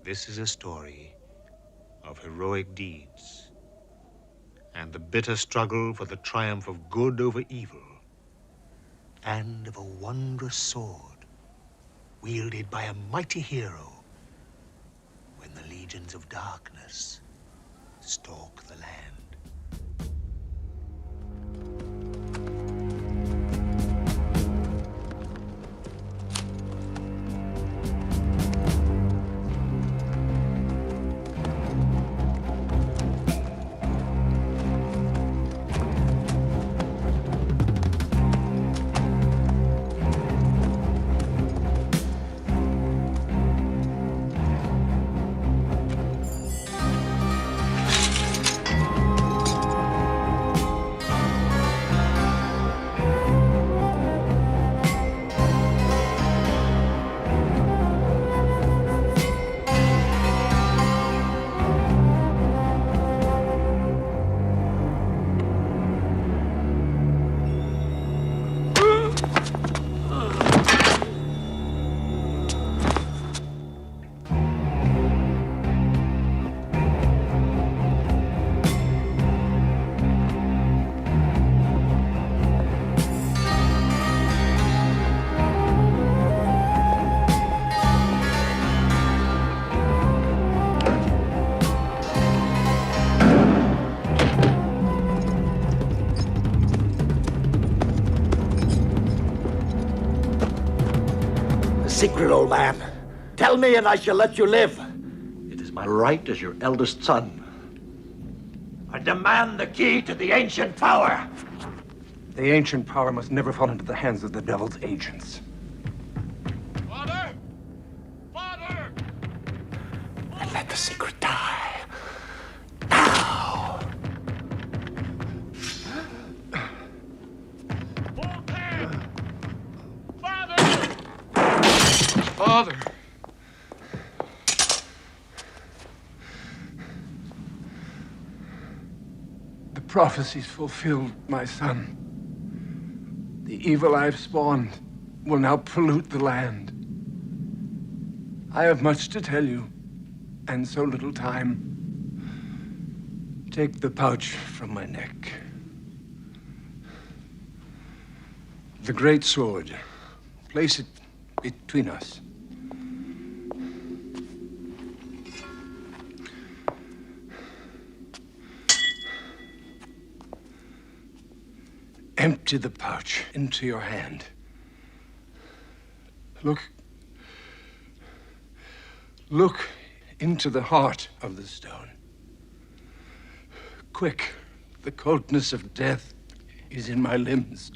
This is a story of heroic deeds and the bitter struggle for the triumph of good over evil, and of a wondrous sword wielded by a mighty hero when the legions of darkness stalk the land. Secret, old man. Tell me and I shall let you live. It is my right as your eldest son. I demand the key to the ancient power. The ancient power must never fall into the hands of the devil's agents. Father! Father! And let the secret die. Now! Voltaire! Father! Father! The prophecies fulfilled, my son. The evil I've spawned will now pollute the land. I have much to tell you, and so little time. Take the pouch from my neck. The great sword. Place it between us. Empty the pouch into your hand. Look into the heart of the stone. Quick, the coldness of death is in my limbs.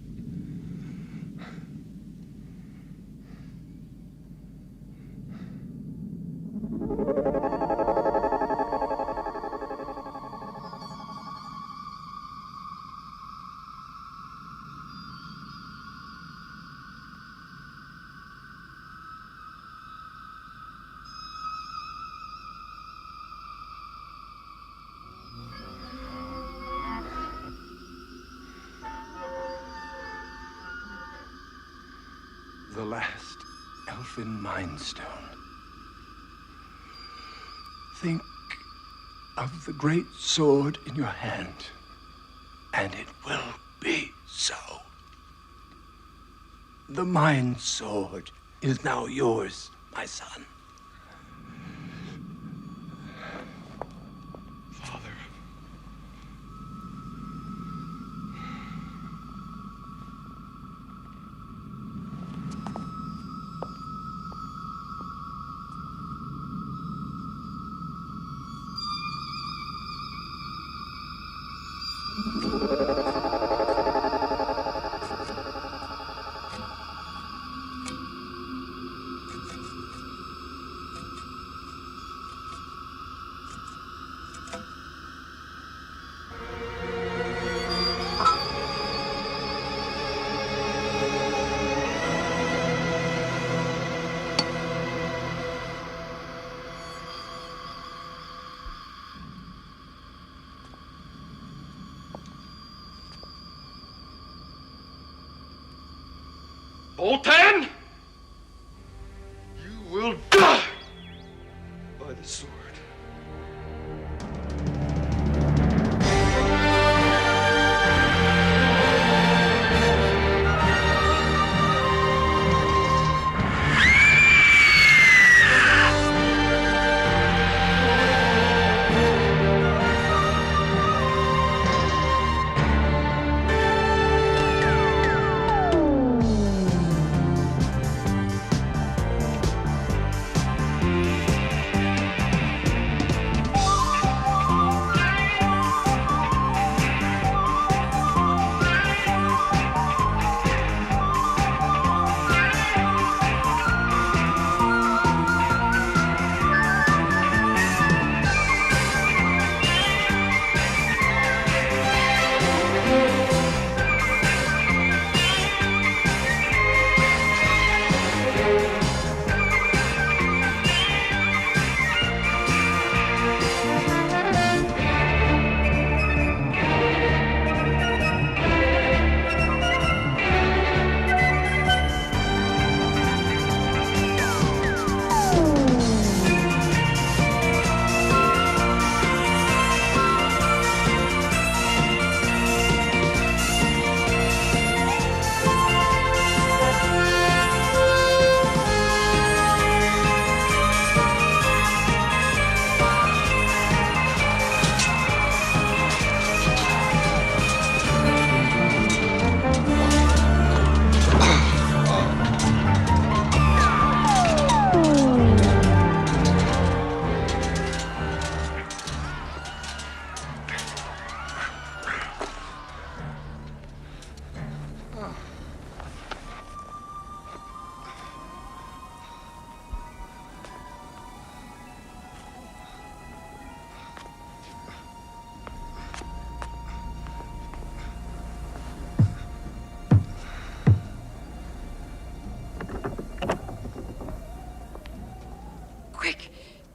The last elfin mind stone. Think of the great sword in your hand, and it will be so. The mind sword is now yours, my son. Father. Boltan! You will die by the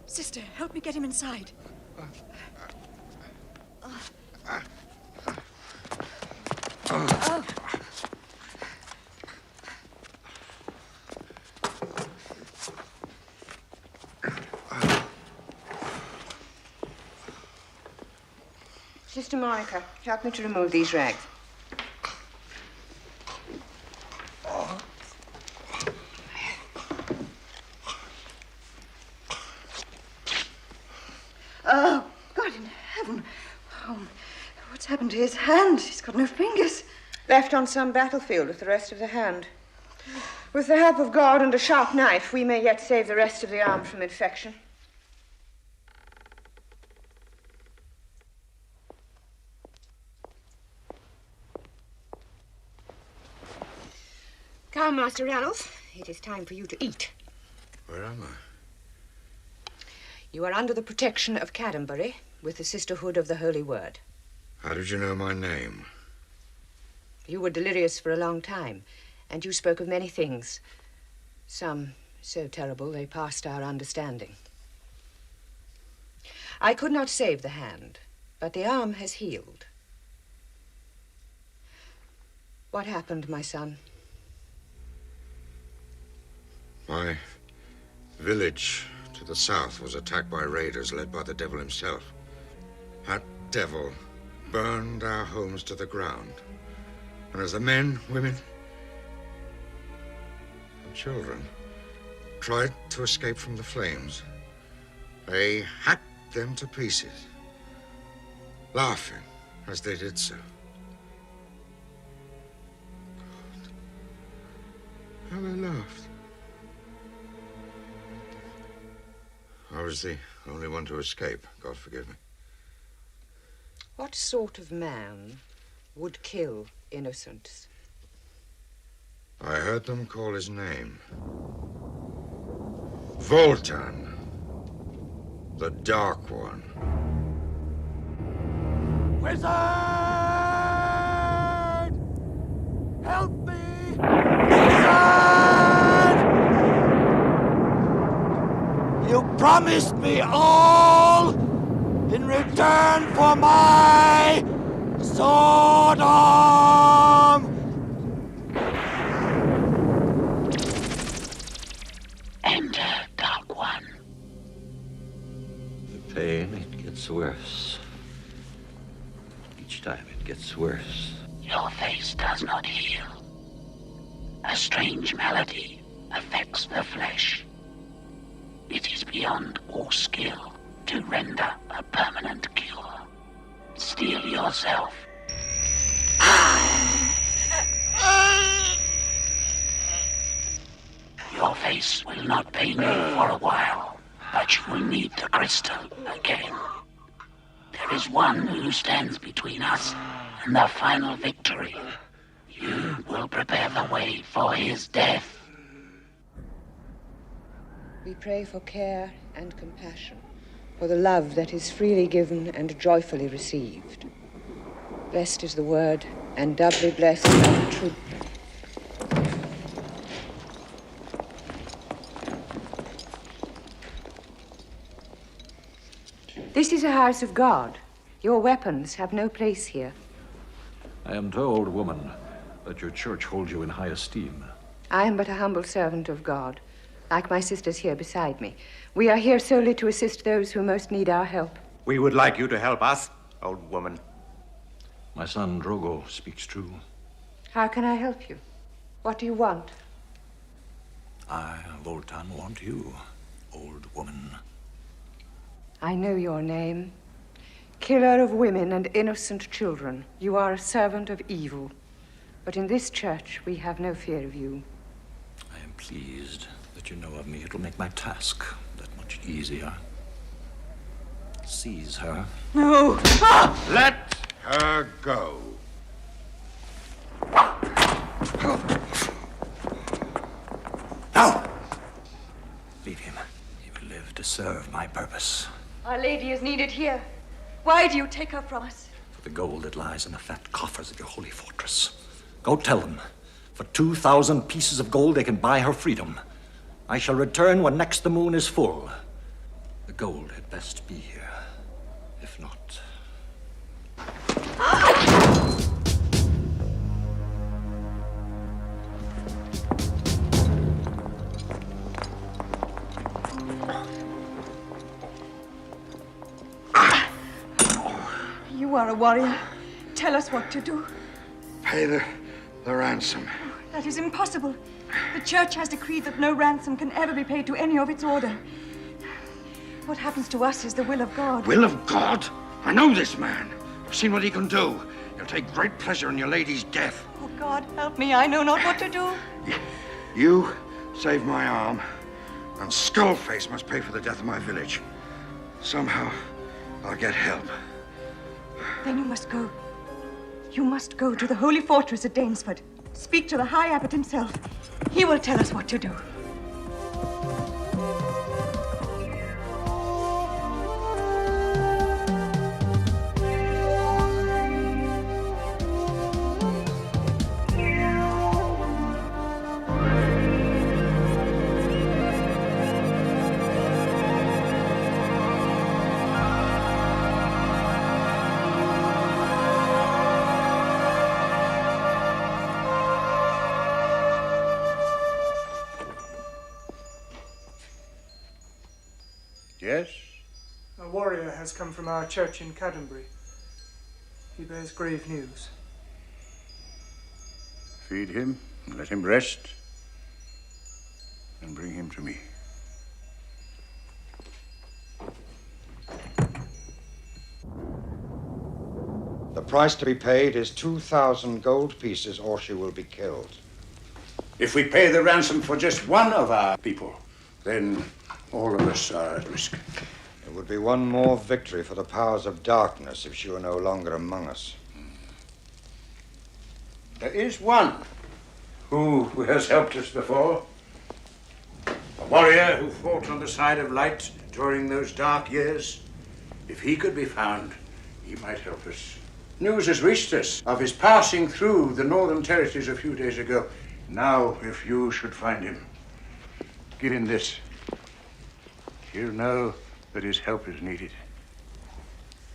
Sister, help me get him inside. Sister Monica, help me to remove these rags. Oh, God in heaven. Oh, what's happened to his hand? He's got no fingers. Left on some battlefield with the rest of the hand. With the help of God and a sharp knife, we may yet save the rest of the arm from infection. Come, Master Ranulph. It is time for you to eat. Where am I? You are under the protection of Cadambury with the Sisterhood of the Holy Word. How did you know my name? You were delirious for a long time, and you spoke of many things. Some so terrible they passed our understanding. I could not save the hand, but the arm has healed. What happened, my son? My village to the south was attacked by raiders led by the devil himself. That devil burned our homes to the ground. And as the men, women, and children tried to escape from the flames, they hacked them to pieces, laughing as they did so. God, how they laughed. I was the only one to escape. God forgive me. What sort of man would kill innocents? I heard them call his name. Voltan, the Dark One. Wizard! Help me! Wizard! You promised me all in return for my sword arm! Enter, Dark One. The pain, it gets worse. Each time it gets worse. Your face does not heal. A strange malady affects the flesh. It is beyond all skill to render a permanent cure. Steel yourself. Your face will not pain you for a while, but you will need the crystal again. There is one who stands between us and the final victory. You will prepare the way for his death. We pray for care and compassion, for the love that is freely given and joyfully received. Blessed is the word, and doubly blessed are the truth. This is a house of God. Your weapons have no place here. I am told, woman, that your church holds you in high esteem. I am but a humble servant of God, like my sisters here beside me. We are here solely to assist those who most need our help. We would like you to help us, old woman. My son, Drogo, speaks true. How can I help you? What do you want? I, Voltan, want you, old woman. I know your name. Killer of women and innocent children. You are a servant of evil. But in this church, we have no fear of you. I am pleased that you know of me. It'll make my task that much easier. Seize her. No! Let her go. No! Leave him. He will live to serve my purpose. Our Lady is needed here. Why do you take her from us? For the gold that lies in the fat coffers of your holy fortress. Go tell them. For 2,000 pieces of gold, they can buy her freedom. I shall return when next the moon is full. The gold had best be here. If not... You are a warrior. Tell us what to do. Pay the ransom. That is impossible. The church has decreed that no ransom can ever be paid to any of its order. What happens to us is the will of God. Will of God? I know this man. I've seen what he can do. He'll take great pleasure in your lady's death. Oh, God, help me. I know not what to do. You saved my arm, and Skullface must pay for the death of my village. Somehow, I'll get help. Then you must go. You must go to the holy fortress at Danesford. Speak to the High Abbot himself. He will tell us what to do. Yes? A warrior has come from our church in Caddenbury. He bears grave news. Feed him, and let him rest, and bring him to me. The price to be paid is 2,000 gold pieces, or she will be killed. If we pay the ransom for just one of our people, then all of us are at risk. It would be one more victory for the powers of darkness if she were no longer among us. There is one who has helped us before. A warrior who fought on the side of light during those dark years. If he could be found, he might help us. News has reached us of his passing through the Northern Territories a few days ago. Now, if you should find him, give him this. He'll know that his help is needed.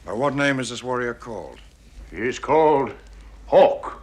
By what name is this warrior called? He is called Hawk.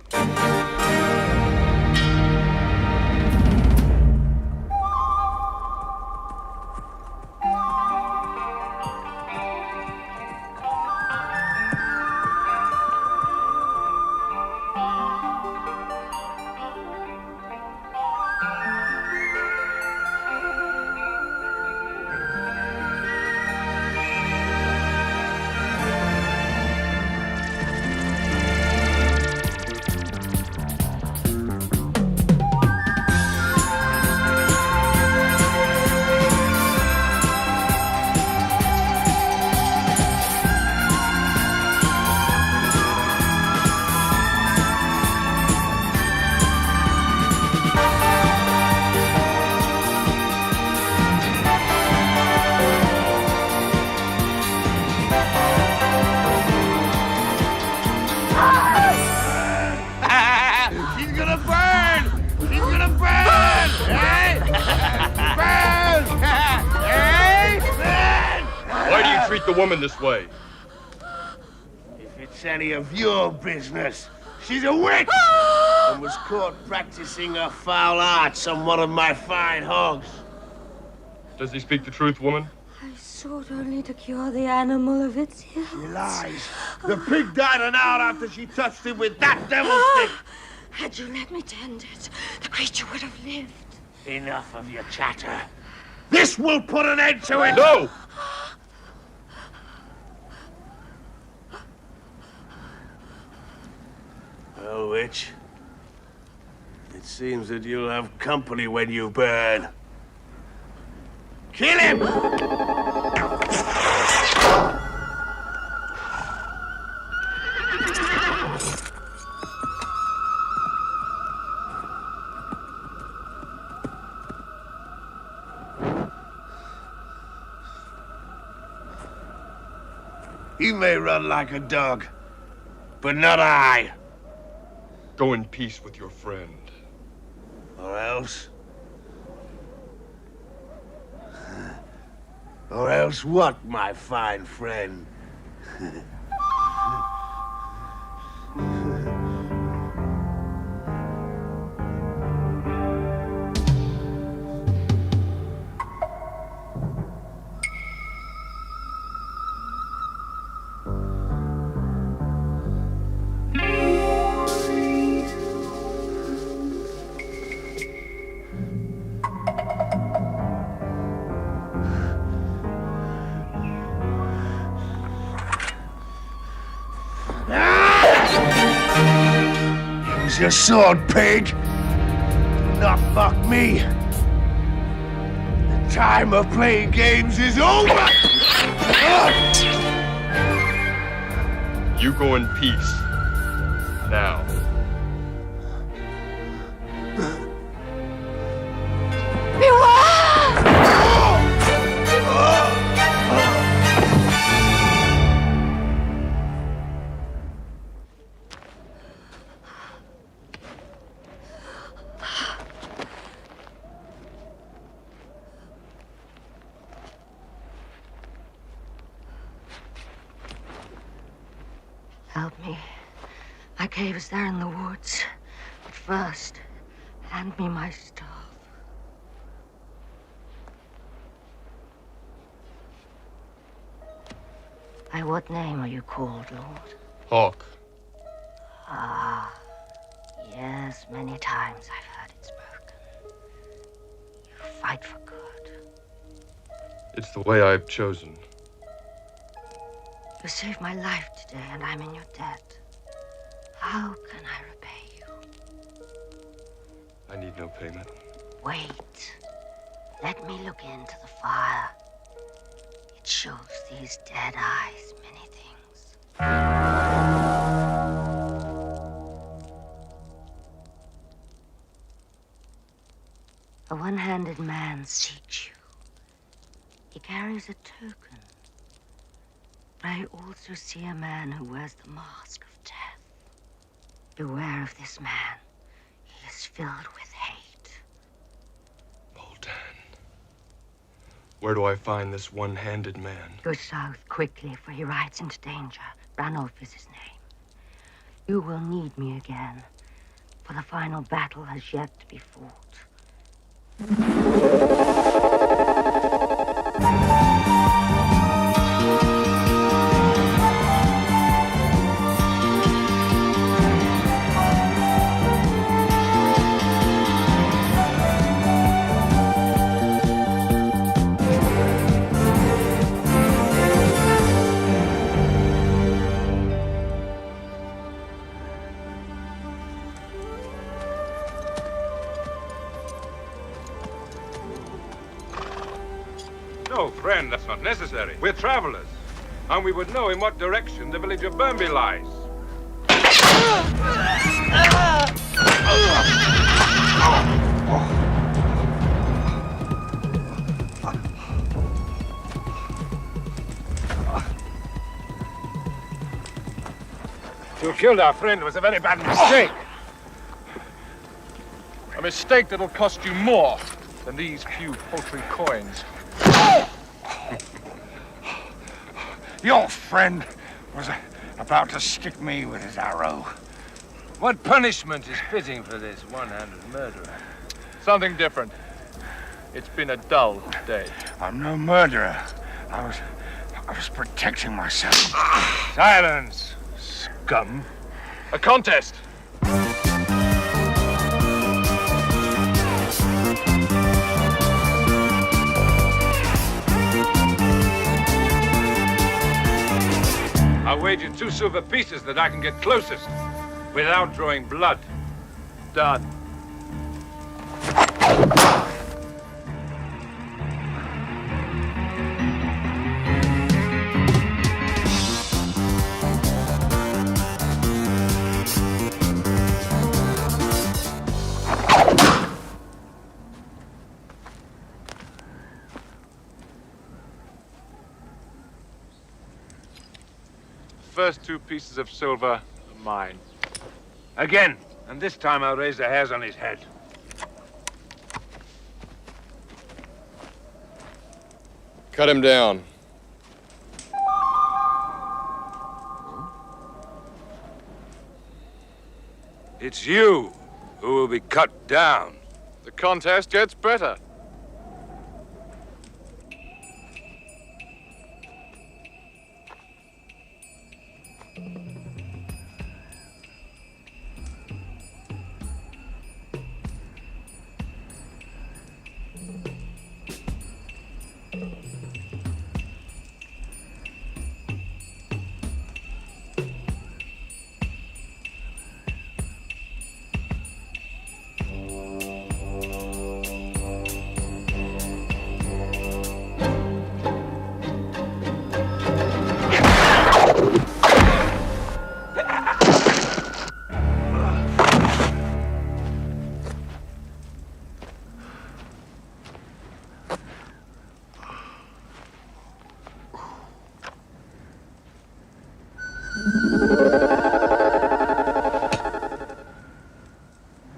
The woman this way. If it's any of your business, she's a witch and was caught practicing her foul arts on one of my fine hogs. Does he speak the truth, woman? I sought only to cure the animal of its ills. She lies. The pig died an hour after she touched him with that devil's stick. Had you let me tend it, the creature would have lived. Enough of your chatter. This will put an end to it. No! Well, witch, it seems that you'll have company when you burn. Kill him! You may run like a dog, but not I. Go in peace with your friend. Or else... Or else what, my fine friend? Use your sword, pig! Do not fuck me! The time of playing games is over! You go in peace. Now. Help me. My cave is there in the woods. But first, hand me my staff. By what name are you called, Lord? Hawk. Ah, yes, many times I've heard it spoken. You fight for good. It's the way I've chosen. You saved my life today, and I'm in your debt. How can I repay you? I need no payment. Wait. Let me look into the fire. It shows these dead eyes many things. A one-handed man seeks you. He carries a token. But I also see a man who wears the mask of death. Beware of this man. He is filled with hate. Boltan. Where do I find this one-handed man? Go south quickly, for he rides into danger. Ranulf is his name. You will need me again, for the final battle has yet to be fought. No, friend, that's not necessary. We're travelers, and we would know in what direction the village of Burnby lies. To have killed our friend was a very bad mistake. A mistake that'll cost you more than these few paltry coins. Your friend was about to stick me with his arrow. What punishment is fitting for this one-handed murderer? Something different. It's been a dull day. I'm no murderer. I was protecting myself. Silence, scum. A contest. I'll wager 2 silver pieces that I can get closest without drawing blood. Done. First 2 pieces of silver are mine. Again, and this time I'll raise the hairs on his head. Cut him down. It's you who will be cut down. The contest gets better.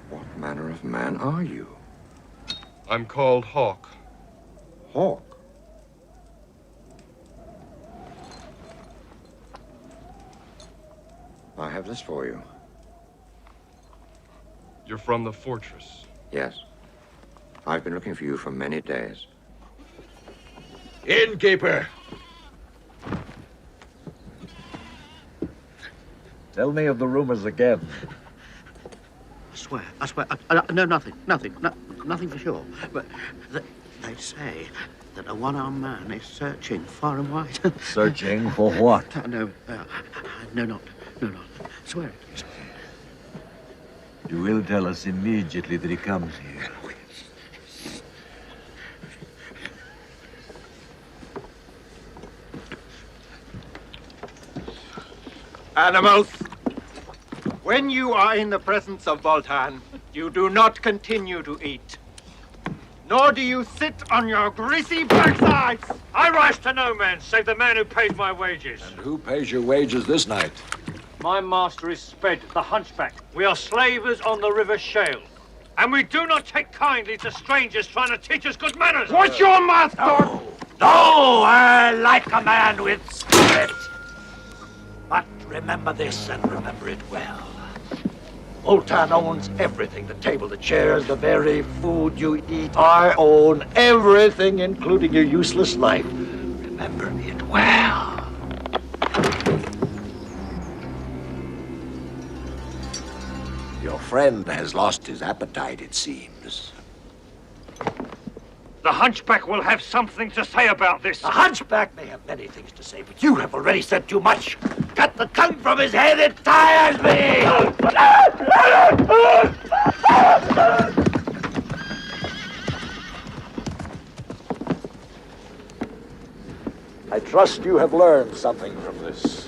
What manner of man are you? I'm called Hawk. Hawk? I have this for you. You're from the fortress. Yes. I've been looking for you for many days. Innkeeper! Tell me of the rumors again. I swear, I know nothing, nothing for sure. But they say that a one-armed man is searching far and wide. Searching for what? No, not. Swear it. You will tell us immediately that he comes here. Animals! When you are in the presence of Voltan, you do not continue to eat. Nor do you sit on your greasy backsides! I rise to no man save the man who pays my wages. And who pays your wages this night? My master is Sped, the hunchback. We are slavers on the River Shale. And we do not take kindly to strangers trying to teach us good manners. What's your master? No, I like a man with spirit. But remember this and remember it well. Voltan owns everything. The table, the chairs, the very food you eat. I own everything, including your useless life. Remember it well. Your friend has lost his appetite, it seems. The hunchback will have something to say about this. The hunchback may have many things to say, but you have already said too much. Cut the tongue from his head, it tires me! I trust you have learned something from this.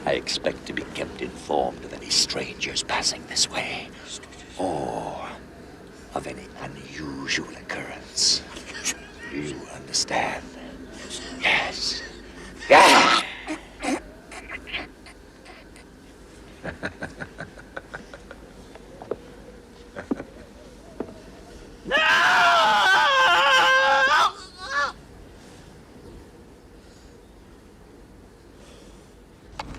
I expect to be kept informed of any strangers passing this way, or of any unusual occurrence. Do you understand? Yes. Yeah.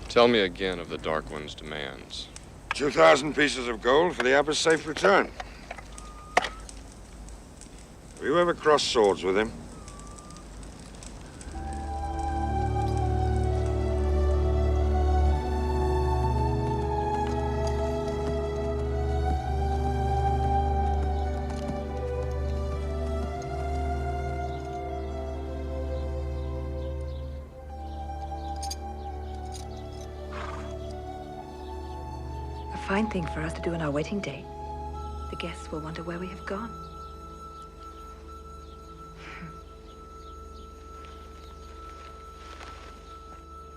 Tell me again of the Dark One's demands. 2,000 pieces of gold for the abbot's safe return. Have you ever crossed swords with him? A fine thing for us to do on our wedding day. The guests will wonder where we have gone.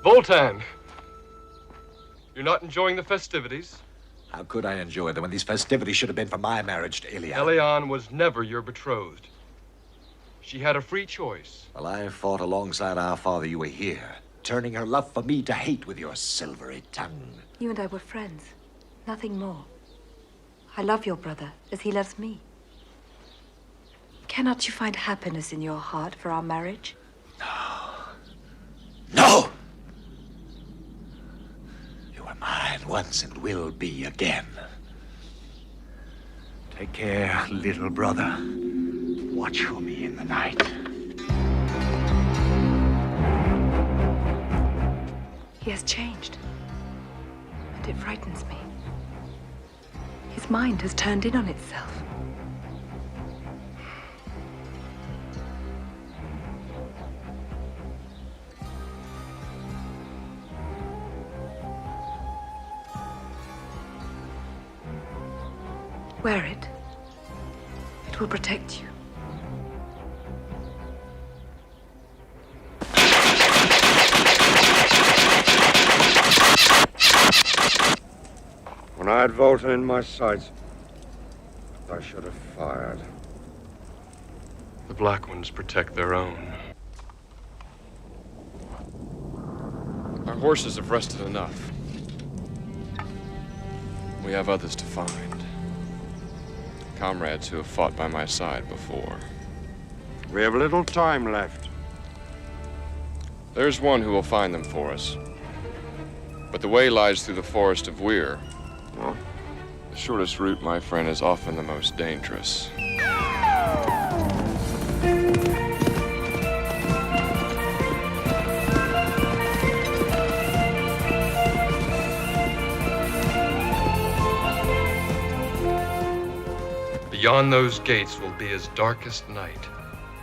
Voltan! You're not enjoying the festivities? How could I enjoy them when these festivities should have been for my marriage to Ilya? Elian was never your betrothed. She had a free choice. While I fought alongside our father, you were here, turning her love for me to hate with your silvery tongue. You and I were friends. Nothing more. I love your brother as he loves me. Cannot you find happiness in your heart for our marriage? No! You were mine once and will be again. Take care, little brother. Watch for me in the night. He has changed, and it frightens me. His mind has turned in on itself. Wear it. It will protect you. When I had Volta in my sights, I should have fired. The Black Ones protect their own. Our horses have rested enough. We have others to find. Comrades who have fought by my side before. We have little time left. There's one who will find them for us. But the way lies through the forest of Weir. What? The shortest route, my friend, is often the most dangerous. Beyond those gates will be as darkest night,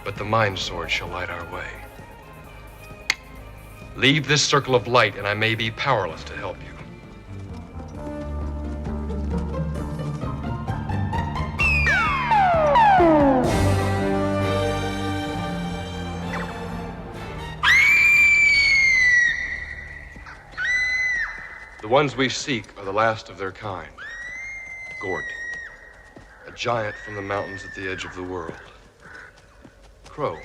but the Mind Sword shall light our way. Leave this circle of light, and I may be powerless to help you. The ones we seek are the last of their kind. Gort, a giant from the mountains at the edge of the world. Crow,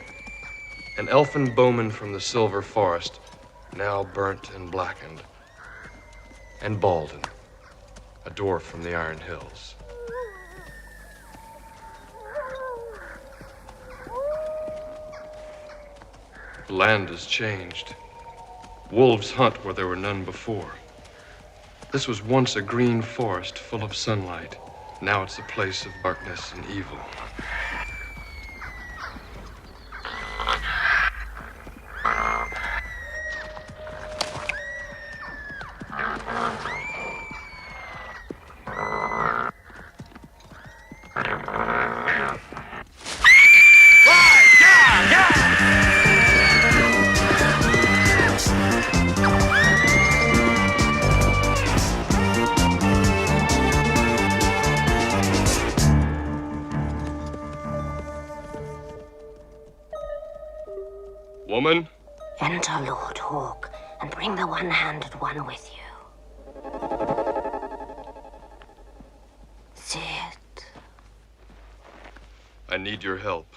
an elfin bowman from the Silver Forest, now burnt and blackened. And Baldin, a dwarf from the Iron Hills. The land has changed. Wolves hunt where there were none before. This was once a green forest full of sunlight. Now it's a place of darkness and evil. Woman? Enter, Lord Hawk, and bring the one-handed one with you. Sit. I need your help.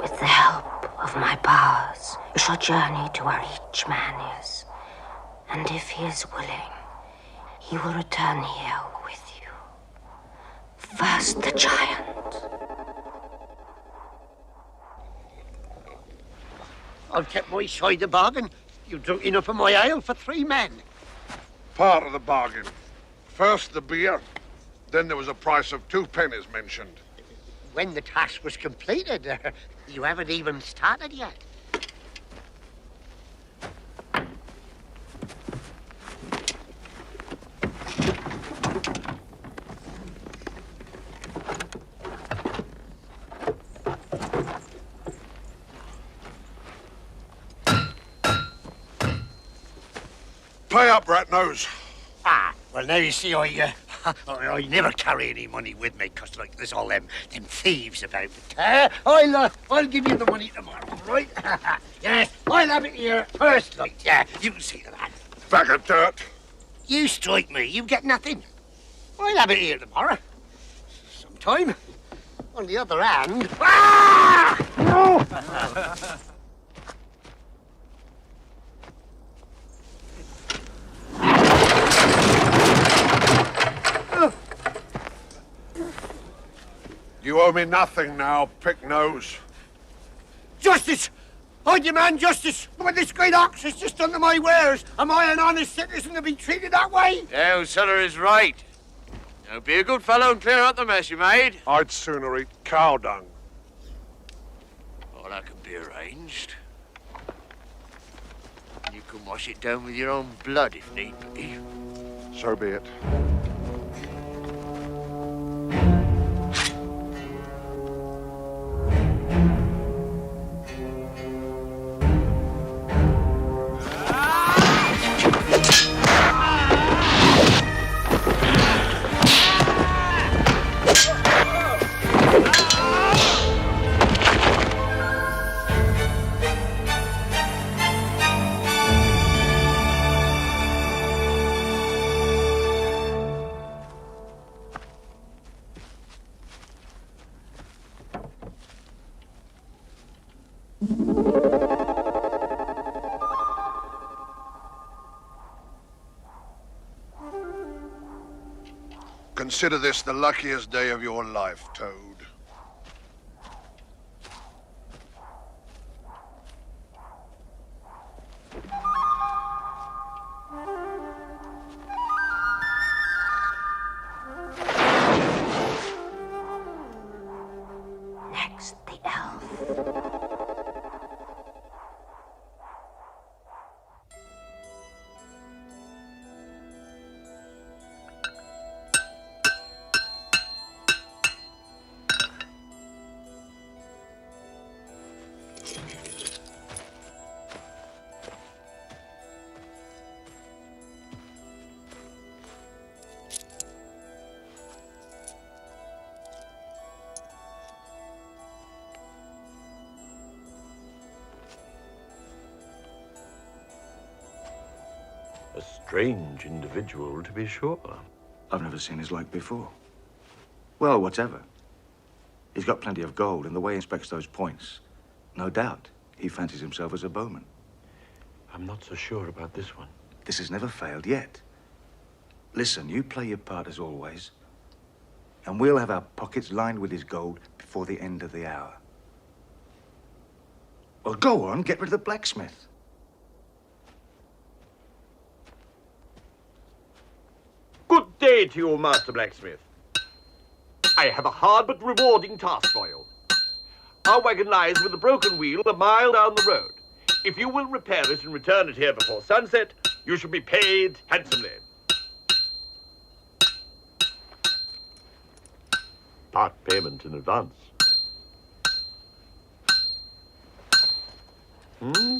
With the help of my powers, you shall journey to where each man is. And if he is willing, he will return here with you. First the giant. I've kept my side of the bargain. You drunk enough of my ale for 3 men. Part of the bargain. First the beer, then there was a price of 2 pennies mentioned. When the task was completed, you haven't even started yet. Pay up, Rat-Nose. Ah, well, now you see, I never carry any money with me, because, like, there's all them thieves about. I'll give you the money tomorrow, right? Yes, I'll have it here first, like, yeah, you can see that. Bag of dirt. You strike me, you get nothing. I'll have it here tomorrow. Sometime. On the other hand... Ah! No! You owe me nothing now, Pick-Nose. Justice! I demand justice! When this great ox is just under my wares, am I an honest citizen to be treated that way? Yeah, Sutter is right. Now be a good fellow and clear out the mess you made. I'd sooner eat cow dung. Oh, that can be arranged. You can wash it down with your own blood if need be. So be it. Consider this the luckiest day of your life, Toad. Next, the elf. A strange individual, to be sure. I've never seen his like before. Well, whatever. He's got plenty of gold, and the way he inspects those points, no doubt he fancies himself as a bowman. I'm not so sure about this one. This has never failed yet. Listen, you play your part as always, and we'll have our pockets lined with his gold before the end of the hour. Well, go on, get rid of the blacksmith. Good day to you, Master Blacksmith. I have a hard but rewarding task for you. Our wagon lies with a broken wheel a mile down the road. If you will repair it and return it here before sunset, you shall be paid handsomely. Part payment in advance. Hmm?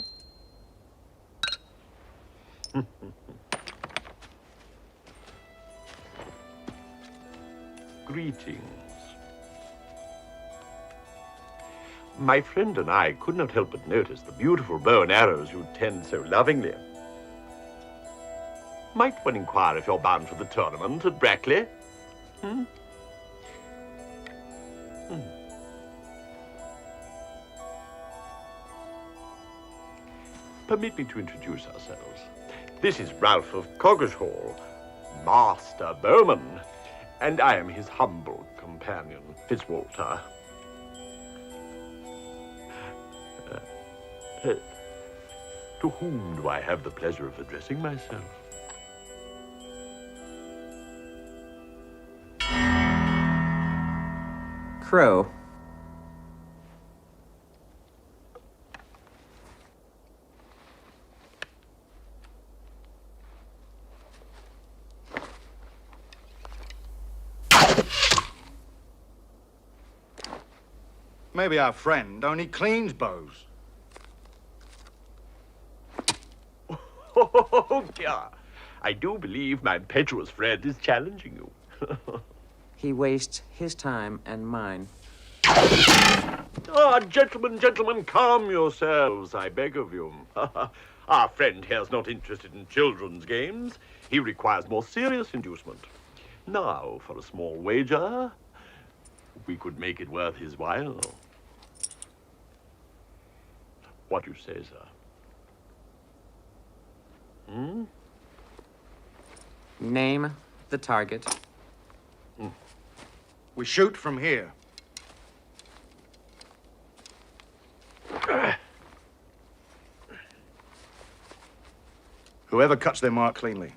Greetings. My friend and I could not help but notice the beautiful bow and arrows you tend so lovingly. Might one inquire if you're bound for the tournament at Brackley? Hmm? Hmm. Permit me to introduce ourselves. This is Ralph of Coggeshall, Master Bowman, and I am his humble companion, Fitzwalter. To whom do I have the pleasure of addressing myself? Crow. Maybe our friend only cleans bows. Oh, dear. I do believe my impetuous friend is challenging you. He wastes his time and mine. Ah, gentlemen, calm yourselves, I beg of you. Our friend here's not interested in children's games. He requires more serious inducement. Now, for a small wager, we could make it worth his while. What do you say, sir? Hmm? Name the target. We shoot from here. Whoever cuts their mark cleanly.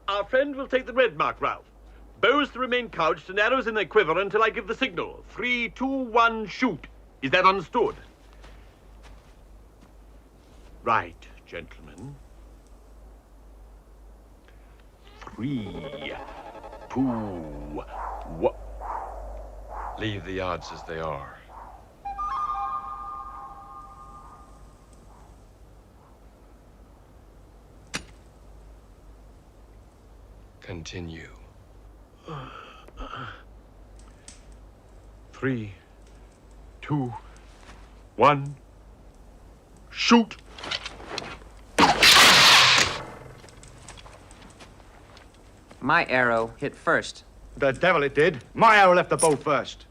Our friend will take the red mark, Ralph. Bows to remain couched and arrows in their quiver until I give the signal. 3, 2, 1, shoot. Is that understood? Right, gentlemen. 3, 2, 1. Leave the odds as they are. Continue. 3, 2, 1, shoot! My arrow hit first. The devil it did. My arrow left the bow first.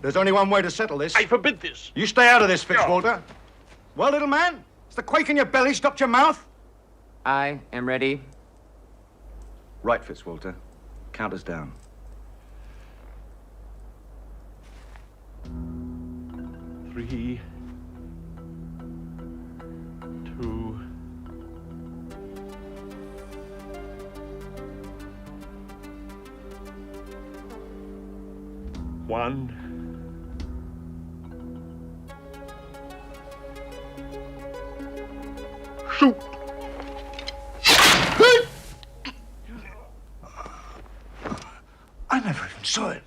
There's only one way to settle this. I forbid this. You stay out of this, Fitzwalter. Well, little man, has the quake in your belly stopped your mouth? I am ready. Right, Fitzwalter. Count us down. 3, 2, 1. Shoot! I never even saw it.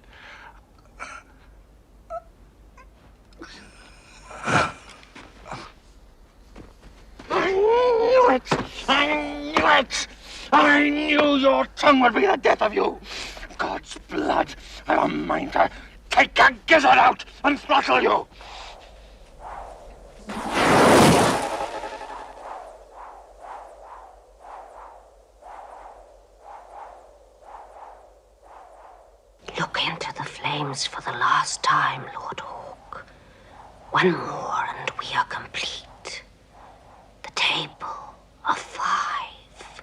I knew it! I knew it! I knew your tongue would be the death of you! God's blood! I don't mind to take a gizzard out and throttle you! Look into the flames for the last time, Lord Hawk. One more and we are complete. The table of 5.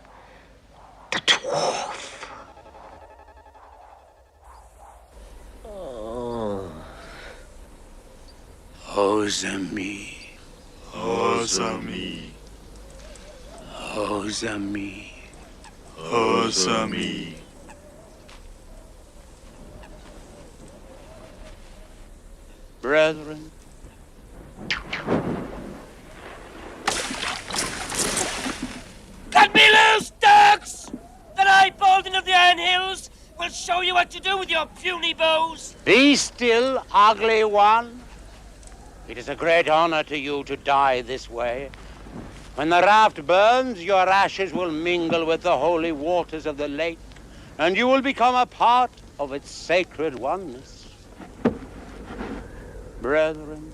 The dwarf. Oh. Ozami. Ozami. Ozami. Ozami. Brethren, cut me loose, Turks! The Night Bolton of the Iron Hills will show you what to do with your puny bows. be still, ugly one. It is a great honor to you to die this way. When the raft burns, your ashes will mingle with the holy waters of the lake, and you will become a part of its sacred oneness. Brethren,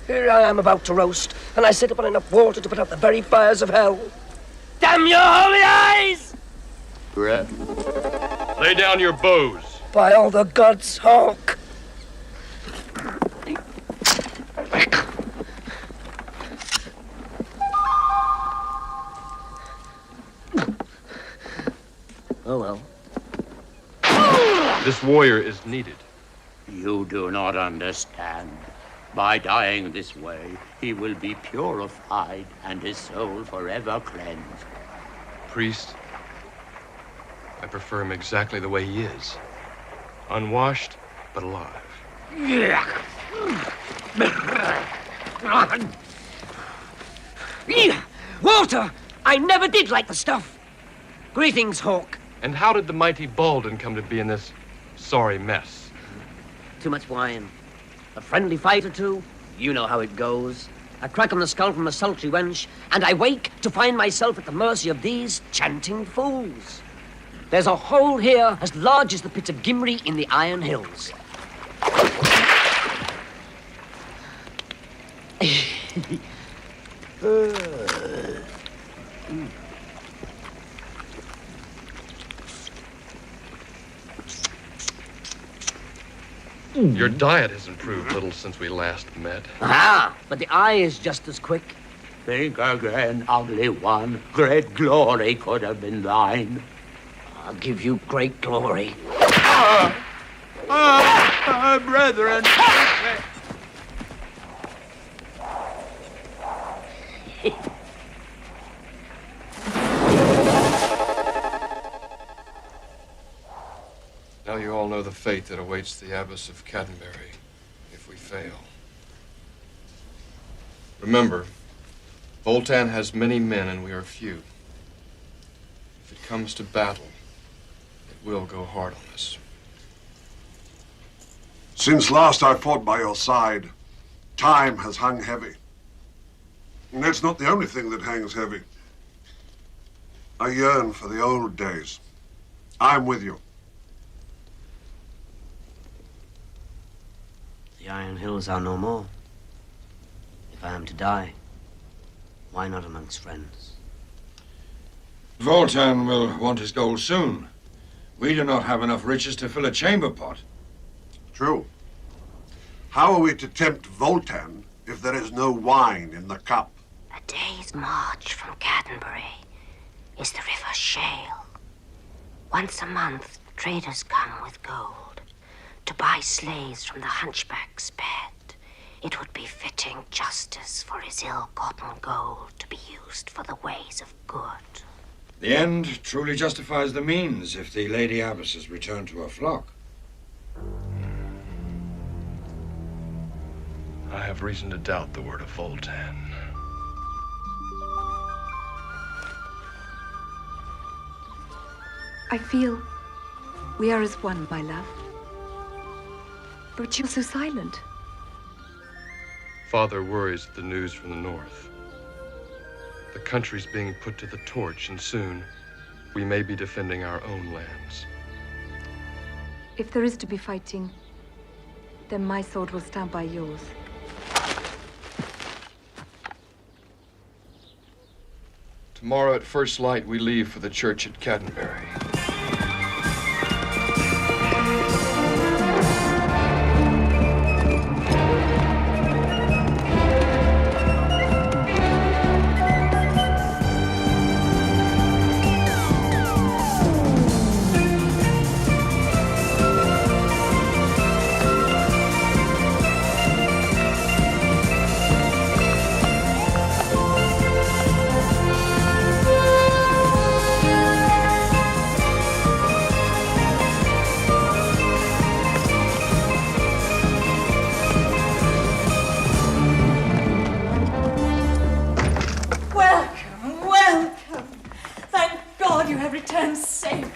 Here I am about to roast, and I sit upon enough water to put out the very fires of hell. Damn your holy eyes! brethren. Lay down your bows. By all the gods, Hawk! Oh well. This warrior is needed. You do not understand. By dying this way, he will be purified and his soul forever cleansed. Priest, I prefer him exactly the way he is. Unwashed, but alive. Walter! I never did like the stuff. Greetings, Hawk. And how did the mighty Baldwin come to be in this sorry mess? Too much wine. A friendly fight or two. You know how it goes. A crack on the skull from a sultry wench, and I wake to find myself at the mercy of these chanting fools. There's a hole here as large as the pit of Gimri in the Iron Hills. Your diet has improved little since we last met. Ah, but the eye is just as quick. Think again, ugly one. Great glory could have been thine. I'll give you great glory. Brethren. Now you all know the fate that awaits the Abbess of Caddenbury if we fail. Remember, Voltan has many men and we are few. If it comes to battle, it will go hard on us. Since last I fought by your side, time has hung heavy. And that's not the only thing that hangs heavy. I yearn for the old days. I'm with you. The Iron Hills are no more. If I am to die, why not amongst friends? Voltan will want his gold soon. We do not have enough riches to fill a chamber pot. True. How are we to tempt Voltan if there is no wine in the cup? A day's march from Caddenbury is the River Shale. Once a month, traders come with gold to buy slaves from the hunchback's bed. It would be fitting justice for his ill-gotten gold to be used for the ways of good. The end truly justifies the means if the Lady Abbess has returned to her flock. I have reason to doubt the word of Voltan. I feel we are as one, my love. But you're so silent. Father worries at the news from the north. The country's being put to the torch, and soon we may be defending our own lands. If there is to be fighting, then my sword will stand by yours. Tomorrow at first light, we leave for the church at Caddenbury.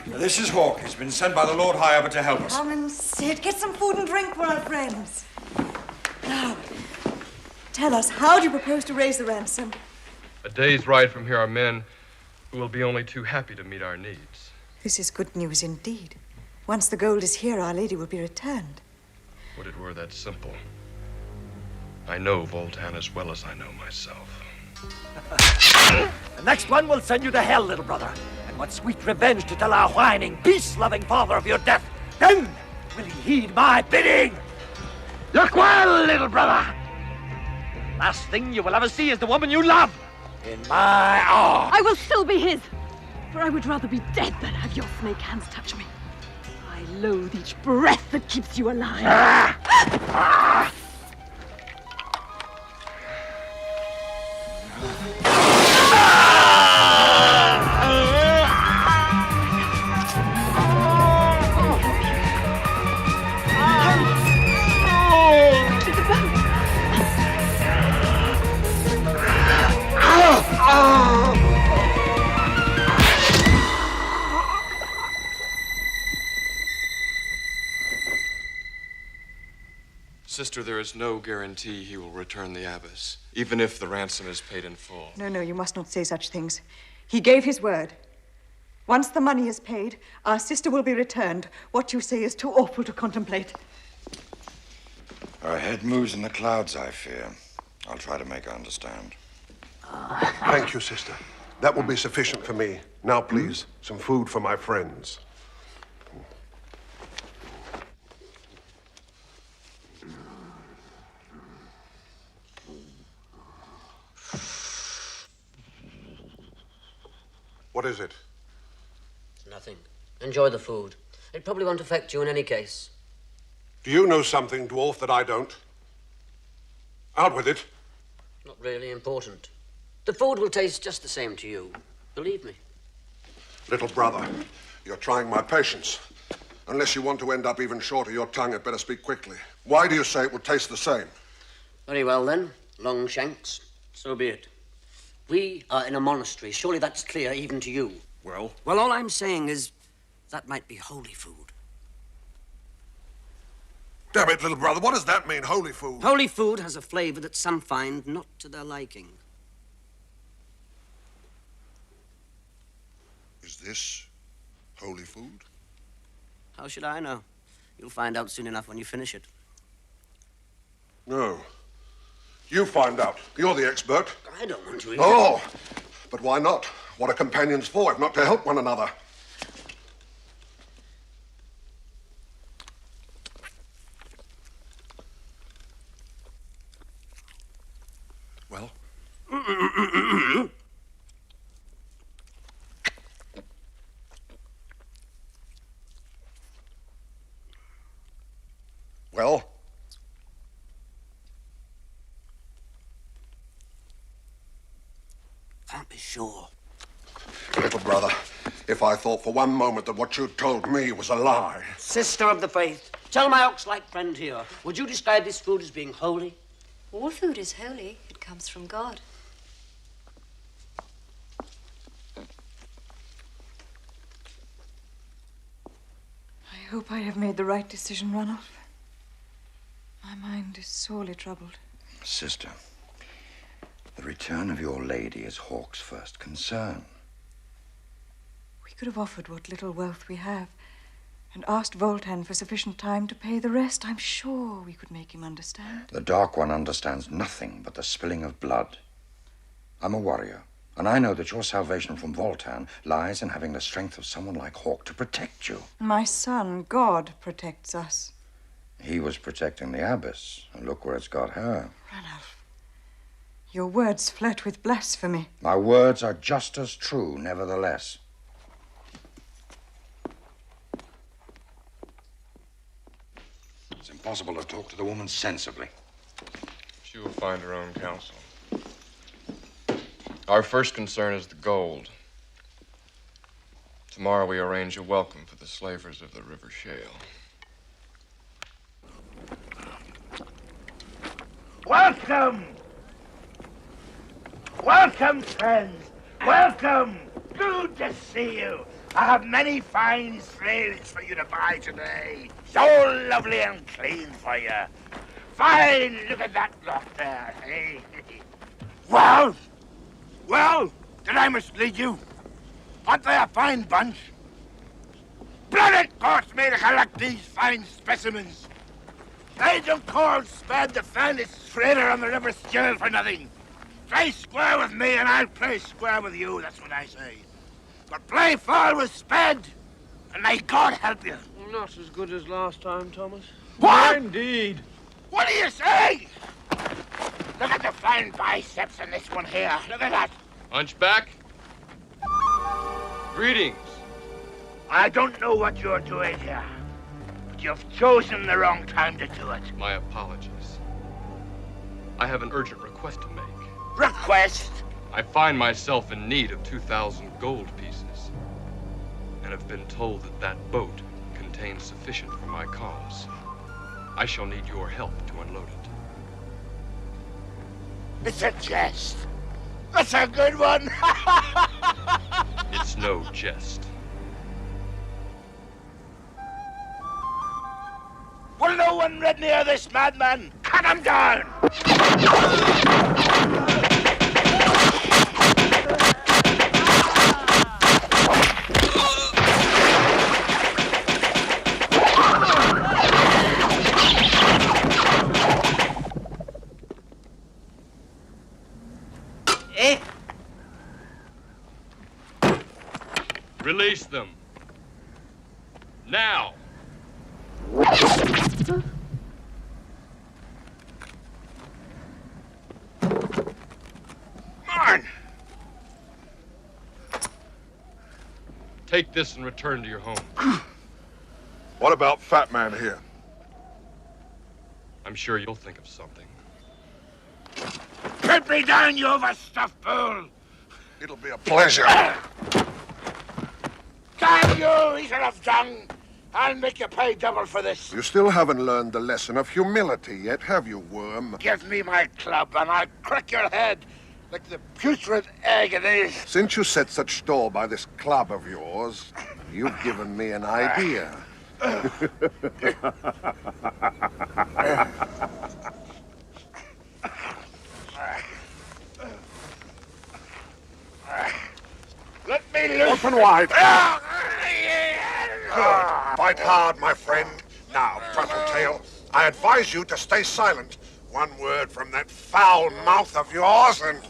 This is Hawke. He's been sent by the Lord High Abbot to help us. Come and sit. Get some food and drink for our friends. Now, tell us, how do you propose to raise the ransom? A day's ride from here are men who will be only too happy to meet our needs. This is good news indeed. Once the gold is here, Our Lady will be returned. Would it were that simple. I know Voltan as well as I know myself. The next one will send you to hell, little brother. And what sweet revenge to tell our whining, peace-loving father of your death. Then will he heed my bidding. Look well, little brother. Last thing you will ever see is the woman you love in my arms. I will still be his, for I would rather be dead than have your snake hands touch me. I loathe each breath that keeps you alive. Sister, there is no guarantee he will return the abbess, even if the ransom is paid in full. No, you must not say such things. He gave his word. Once the money is paid, our sister will be returned. What you say is too awful to contemplate. Our head moves in the clouds, I fear. I'll try to make her understand. Thank you, sister. That will be sufficient for me. Now, please, some food for my friends. What is it? It's nothing. Enjoy the food. It probably won't affect you in any case. Do you know something, dwarf, that I don't? Out with it. Not really important. The food will taste just the same to you. Believe me. Little brother, you're trying my patience. Unless you want to end up even short of your tongue, you'd better speak quickly. Why do you say it would taste the same? Very well, then. Longshanks. So be it. We are in a monastery. Surely that's clear even to you. Well? Well, all I'm saying is that might be holy food. Damn it, little brother, what does that mean, holy food? Holy food has a flavor that some find not to their liking. Is this holy food? How should I know? You'll find out soon enough when you finish it. No. You find out. You're the expert. I don't want to eat Oh, but why not? What are companions for if not to help one another? Well? Well? Can't be sure. Little brother, if I thought for one moment that what you told me was a lie. Sister of the faith, tell my ox-like friend here, would you describe this food as being holy? All food is holy. It comes from God. I hope I have made the right decision, Ranulph. My mind is sorely troubled. Sister, the return of your lady is Hawke's first concern. We could have offered what little wealth we have and asked Voltan for sufficient time to pay the rest. I'm sure we could make him understand. The Dark One understands nothing but the spilling of blood. I'm a warrior, and I know that your salvation from Voltan lies in having the strength of someone like Hawke to protect you. My son, God, protects us. He was protecting the Abbess, and look where it's got her. Ranulph, your words flirt with blasphemy. My words are just as true, nevertheless. It's impossible to talk to the woman sensibly. She will find her own counsel. Our first concern is the gold. Tomorrow we arrange a welcome for the slavers of the River Shale. Welcome! Welcome, friends! Welcome! Good to see you. I have many fine slaves for you to buy today. So lovely and clean for you. Fine, look at that lot there, hey? Well, then I must lead you. Aren't they a fine bunch? Blood it costs me to collect these fine specimens. They don't call Spad the finest trader on the River Shale for nothing. Play square with me and I'll play square with you, that's what I say. But play foul with Spad, and may God help you. Not as good as last time, Thomas. What? Indeed. What do you say? Look at the fine biceps in this one here. Look at that. Hunchback? Greetings. I don't know what you're doing here, but you've chosen the wrong time to do it. My apologies. I have an urgent request to make. Request? I find myself in need of 2,000 gold pieces, and have been told that that boat contains sufficient for my cause. I shall need your help to unload it. It's a jest. That's a good one. It's no jest. Will no one rid near this madman? Cut him down! Release them. Now. Marn! Take this and return to your home. What about Fat Man here? I'm sure you'll think of something. Put me down, you overstuffed fool! It'll be a pleasure. Damn you, eater of dung! I'll make you pay double for this. You still haven't learned the lesson of humility yet, have you, worm? Give me my club and I'll crack your head like the putrid egg it is. Since you set such store by this club of yours, you've given me an idea. Let me loose. Open wide. Good. Bite hard, my friend. Now, Prattletail, I advise you to stay silent. One word from that foul mouth of yours and...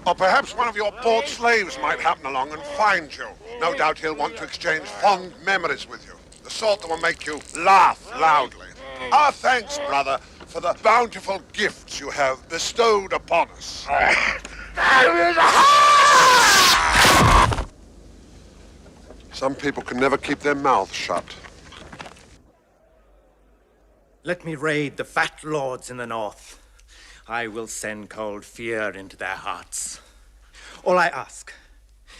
Or perhaps one of your bought slaves might happen along and find you. No doubt he'll want to exchange fond memories with you. The sort that will make you laugh loudly. Our thanks, brother, for the bountiful gifts you have bestowed upon us. Some people can never keep their mouths shut. Let me raid the fat lords in the north. I will send cold fear into their hearts. All I ask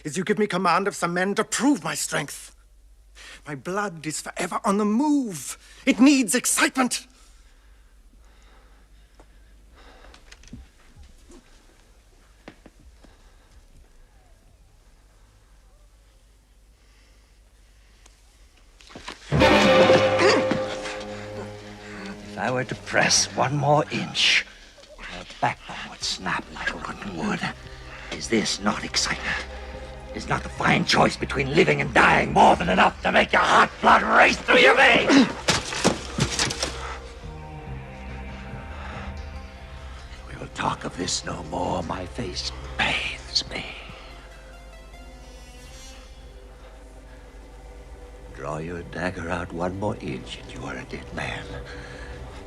is you give me command of some men to prove my strength. My blood is forever on the move. It needs excitement. If I were to press one more inch, your backbone would snap like rotten wood. Is this not excitement? Is not the fine choice between living and dying more than enough to make your hot blood race through your veins? We will talk of this no more. My face bathes me. Draw your dagger out one more inch and you are a dead man.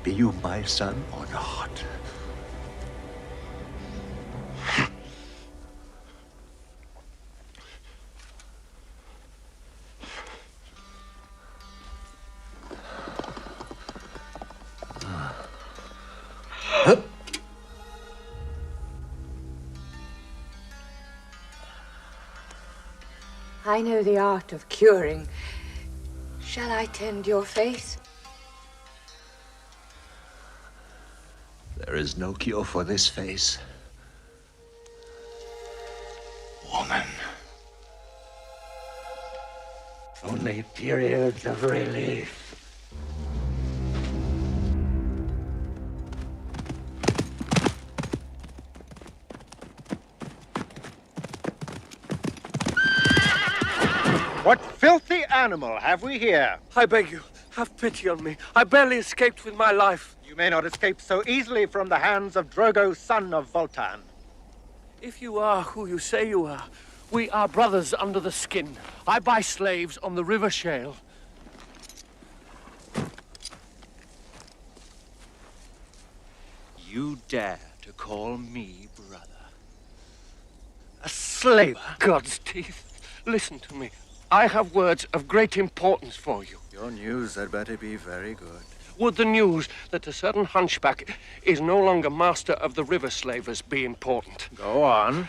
Be you my son or not? I know the art of curing. Shall I tend your face? There is no cure for this face. Woman. Only periods of relief. What filthy animal have we here? I beg you, have pity on me. I barely escaped with my life. You may not escape so easily from the hands of Drogo, son of Voltan. If you are who you say you are, we are brothers under the skin. I buy slaves on the River Shale. You dare to call me brother? A slave? God's teeth. Listen to me. I have words of great importance for you. Your news had better be very good. Would the news that a certain hunchback is no longer master of the river slavers be important? Go on.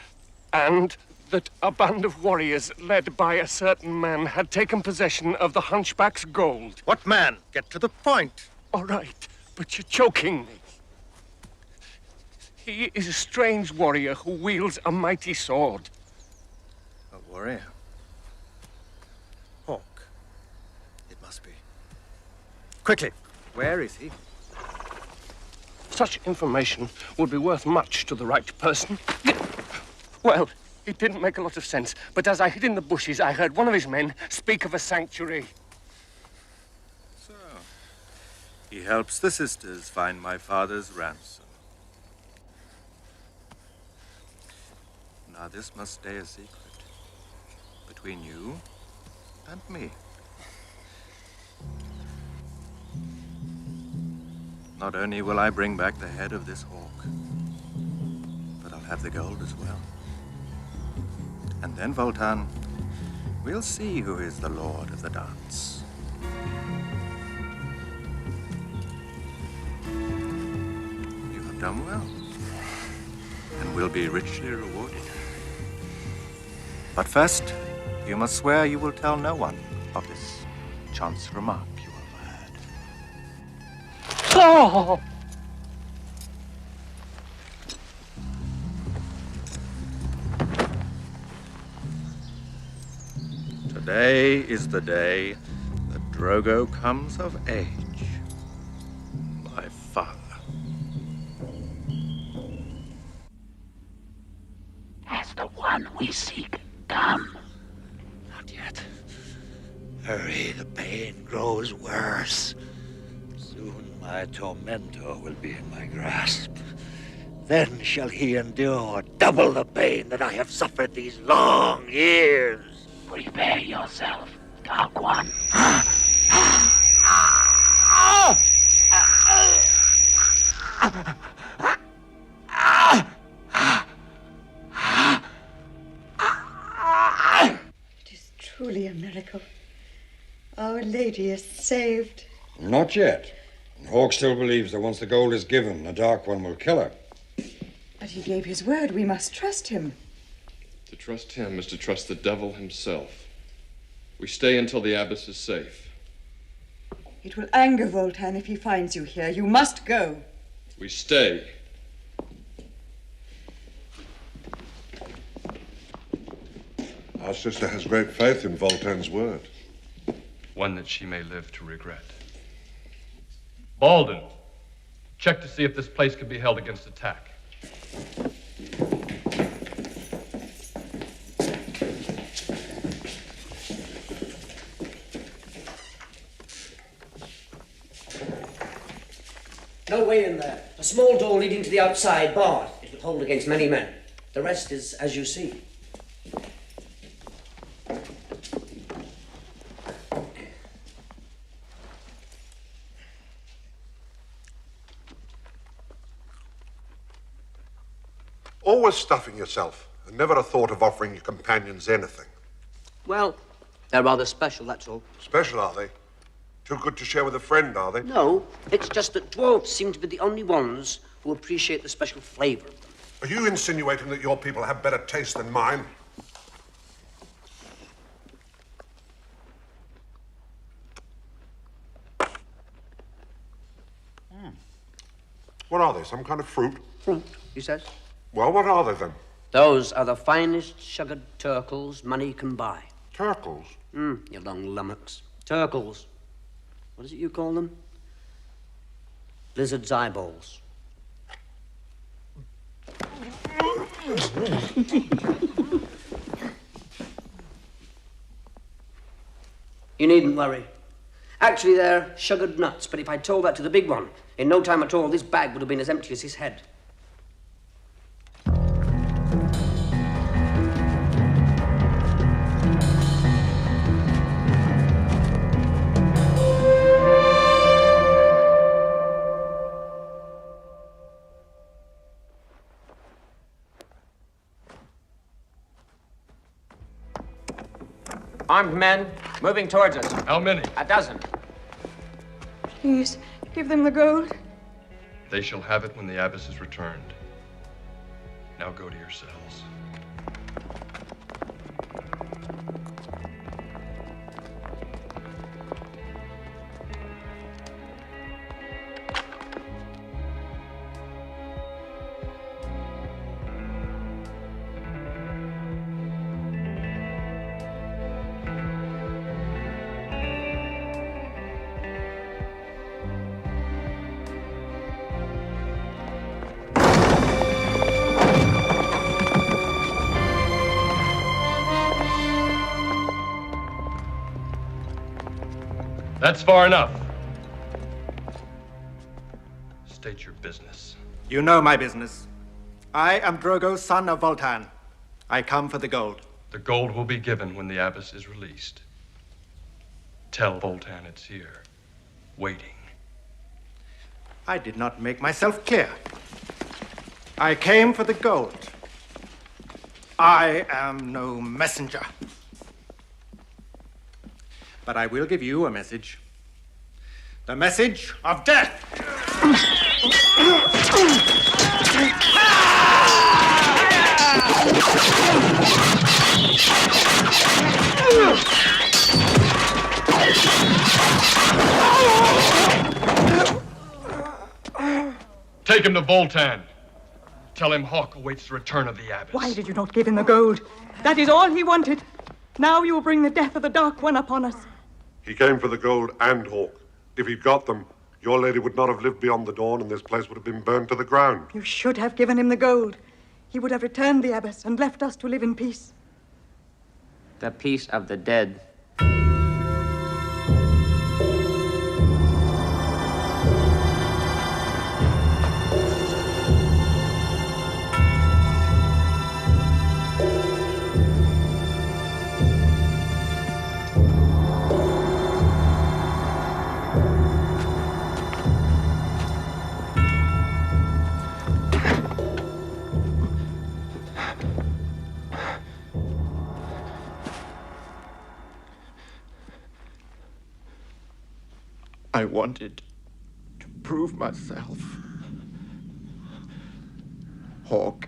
And that a band of warriors led by a certain man had taken possession of the hunchback's gold. What man? Get to the point. All right, but you're choking me. He is a strange warrior who wields a mighty sword. A warrior? Hawk. It must be. Quickly, where is he? Such information would be worth much to the right person. Well, it didn't make a lot of sense, but as I hid in the bushes, I heard one of his men speak of a sanctuary. So, he helps the sisters find my father's ransom. Now, this must stay a secret between you and me. Not only will I bring back the head of this hawk, but I'll have the gold as well. And then, Voltan, we'll see who is the lord of the dance. You have done well, and will be richly rewarded. But first, you must swear you will tell no one of this chance remark you overheard. Oh! Today is the day that Drogo comes of age. My father. Has the one we seek come? Not yet. Hurry, the pain grows worse. Soon my tormentor will be in my grasp. Then shall he endure double the pain that I have suffered these long years. Prepare yourself, Dark One. It is truly a miracle. Our Lady is saved. Not yet. Hawk still believes that once the gold is given, the Dark One will kill her. But he gave his word. We must trust him. To trust him is to trust the devil himself. We stay until the abbess is safe. It will anger Voltan if he finds you here. You must go. We stay. Our sister has great faith in Voltan's word. One that she may live to regret. Baldwin, check to see if this place can be held against attack. No way in there. A small door leading to the outside, barred. It will hold against many men. The rest is as you see. Always stuffing yourself, and never a thought of offering your companions anything. Well, they're rather special, that's all. Special, are they? Too good to share with a friend, are they? No, it's just that dwarves seem to be the only ones who appreciate the special flavor of them. Are you insinuating that your people have better taste than mine? What are they, some kind of fruit? Fruit, he says. Well, what are they then? Those are the finest sugared turkles money can buy. Turkles? You long lummox. Turkles. What is it you call them? Lizard's eyeballs. You needn't worry. Actually, they're sugared nuts, but if I'd told that to the big one, in no time at all, this bag would have been as empty as his head. Armed men moving towards us. How many? A dozen. Please, give them the gold. They shall have it when the abbess is returned. Now go to your cells. That's far enough. State your business. You know my business. I am Drogo, son of Voltan. I come for the gold. The gold will be given when the abbess is released. Tell Voltan it's here, waiting. I did not make myself clear. I came for the gold. I am no messenger. But I will give you a message. The message of death. Take him to Voltan. Tell him Hawk awaits the return of the abbess. Why did you not give him the gold? That is all he wanted. Now you will bring the death of the Dark One upon us. He came for the gold and Hawk. If he'd got them, your lady would not have lived beyond the dawn, and this place would have been burned to the ground. You should have given him the gold. He would have returned the abbess and left us to live in peace. The peace of the dead. I wanted to prove myself. Hawk.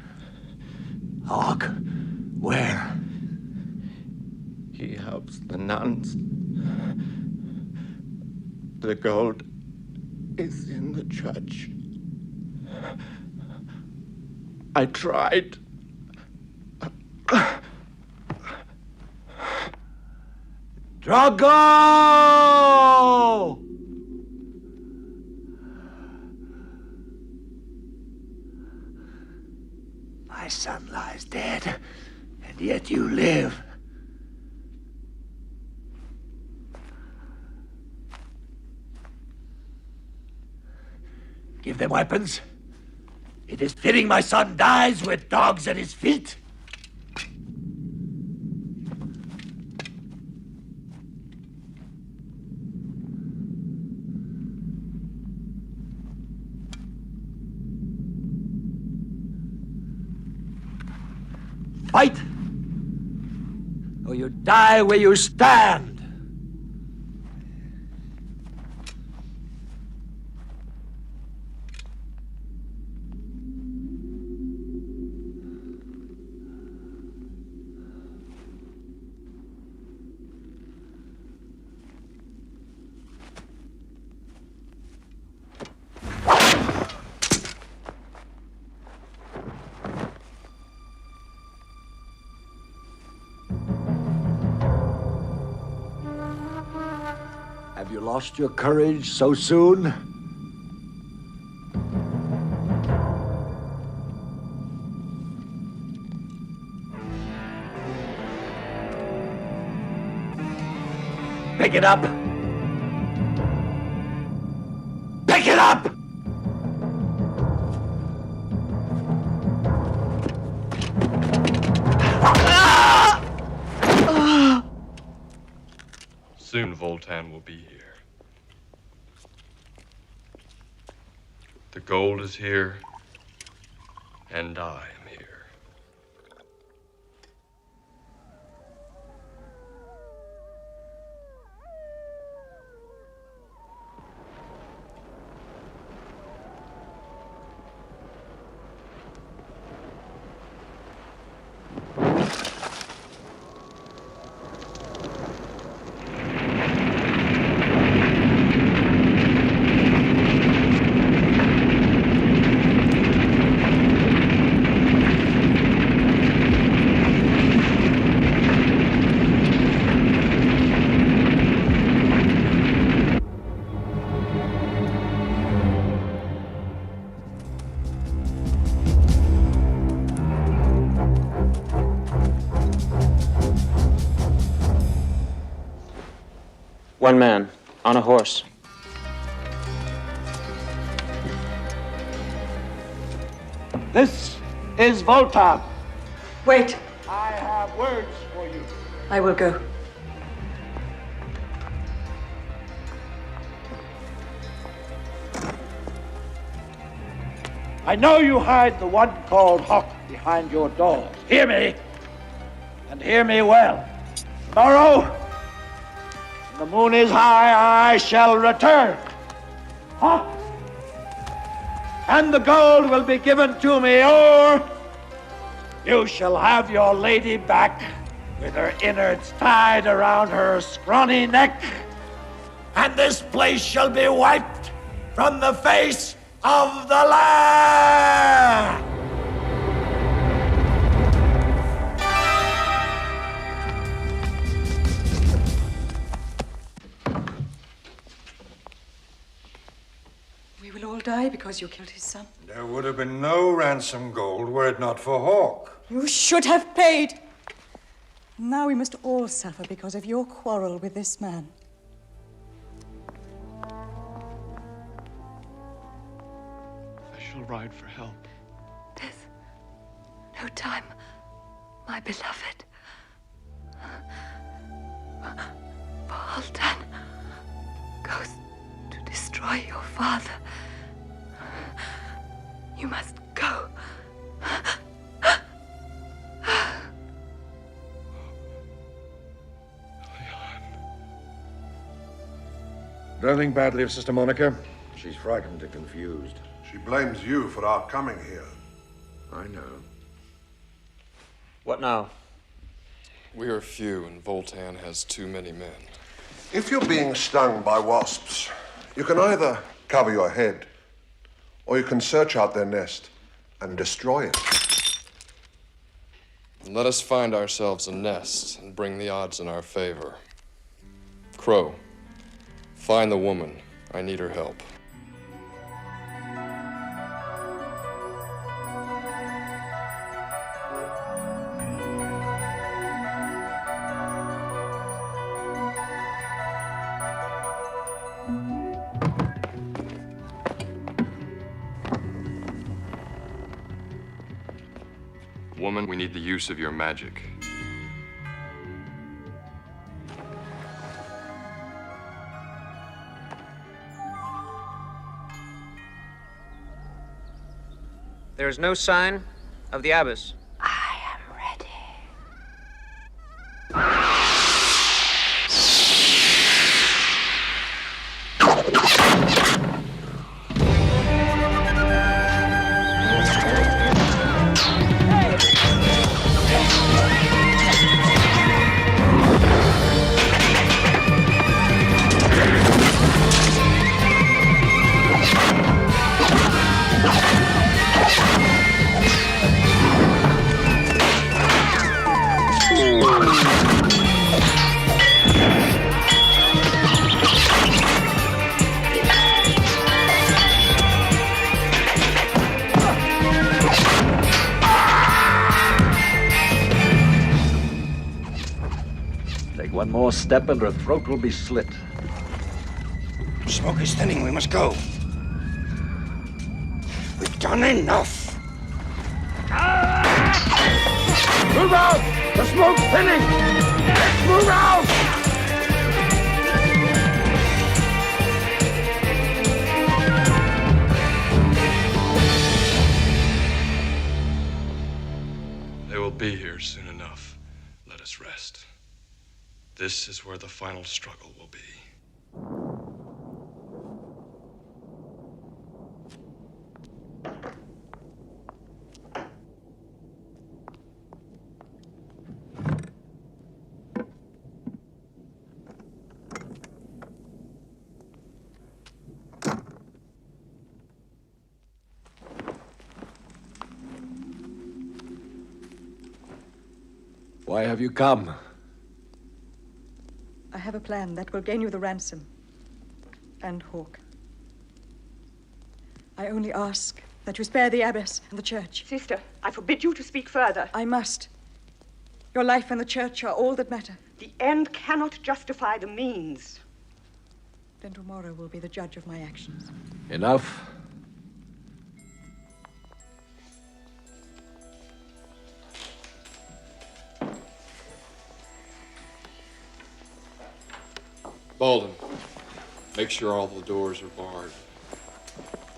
Hawk? Where? He helps the nuns. The gold is in the church. I tried. Drago! My son lies dead, and yet you live. Give them weapons. It is fitting my son dies with dogs at his feet. Fight, or you die where you stand. Have you lost your courage so soon? Pick it up! Pick it up! Soon Voltan will be here. The gold is here, and I am here. One man, on a horse. This is Voltan. Wait. I have words for you. I will go. I know you hide the one called Hawk behind your doors. Hear me? And hear me well. Tomorrow, when the moon is high, I shall return. Hot. And the gold will be given to me, or you shall have your lady back with her innards tied around her scrawny neck. And this place shall be wiped from the face of the land. We will all die because you killed his son. There would have been no ransom gold were it not for Hawk. You should have paid. Now we must all suffer because of your quarrel with this man. I shall ride for help. There's no time, my beloved. Voltan goes to destroy your father. You must go. Don't think badly of Sister Monica. She's frightened and confused. She blames you for our coming here. I know. What now? We are few, and Voltan has too many men. If you're being stung by wasps, you can either cover your head, or you can search out their nest and destroy it. And let us find ourselves a nest and bring the odds in our favor. Crow, find the woman. I need her help. Woman, we need the use of your magic. There is no sign of the abbess. Take one more step and her throat will be slit. Smoke is thinning. We must go. We've done enough. Move out! The smoke's thinning! Let's move out! They will be here soon enough. Let us rest. This is where the final struggle will be. Why have you come? I have a plan that will gain you the ransom. And Hawk. I only ask that you spare the abbess and the church. Sister, I forbid you to speak further. I must. Your life and the church are all that matter. The end cannot justify the means. Then tomorrow will be the judge of my actions. Enough. Baldwin, make sure all the doors are barred.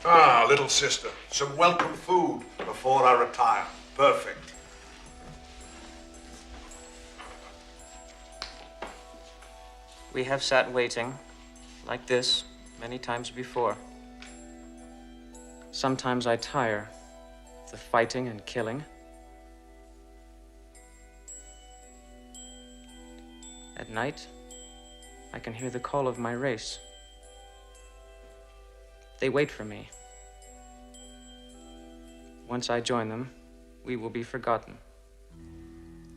Ah, little sister, some welcome food before I retire. Perfect. We have sat waiting, like this, many times before. Sometimes I tire of the fighting and killing. At night, I can hear the call of my race. They wait for me. Once I join them, we will be forgotten.